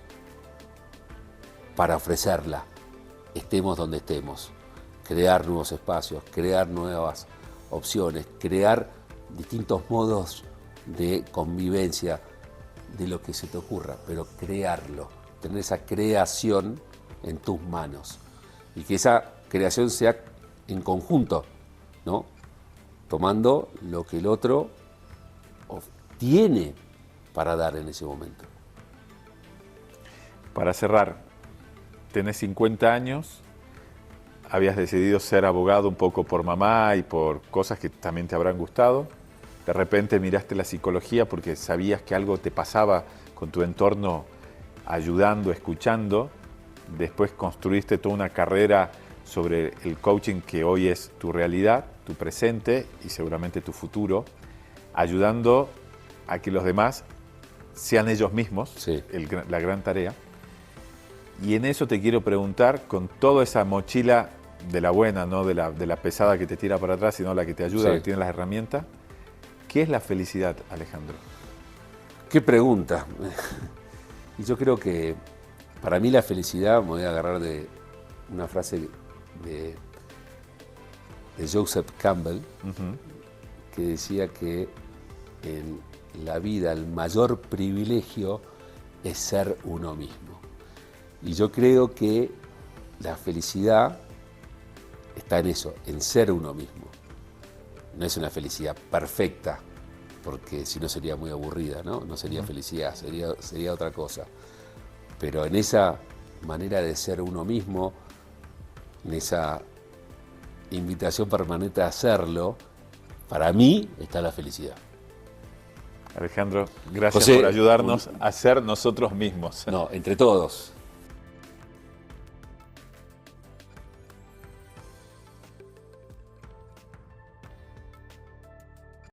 para ofrecerla, estemos donde estemos, crear nuevos espacios, crear nuevas opciones, crear distintos modos de convivencia, de lo que se te ocurra, pero crearlo, tener esa creación en tus manos y que esa creación sea en conjunto, ¿no?, tomando lo que el otro tiene para dar en ese momento.
Para cerrar, tenés 50 años, habías decidido ser abogado un poco por mamá y por cosas que también te habrán gustado. De repente miraste la psicología porque sabías que algo te pasaba con tu entorno, ayudando, escuchando. Después construiste toda una carrera sobre el coaching que hoy es tu realidad, tu presente y seguramente tu futuro, ayudando a que los demás sean ellos mismos,
sí,
la gran tarea. Y en eso te quiero preguntar, con toda esa mochila de la buena, no de la pesada que te tira para atrás, sino la que te ayuda,
sí,
que tiene las herramientas, ¿Qué es la felicidad, Alejandro?
Qué pregunta. Y yo creo que para mí la felicidad, me voy a agarrar de una frase de Joseph Campbell, que decía que en la vida el mayor privilegio es ser uno mismo. Y yo creo que la felicidad está en eso, en ser uno mismo. No es una felicidad perfecta, porque si no sería muy aburrida, ¿no? No sería felicidad, sería otra cosa. Pero en esa manera de ser uno mismo, en esa invitación permanente a hacerlo, para mí está la felicidad.
Alejandro, gracias
José,
por ayudarnos a ser nosotros mismos.
No, entre todos.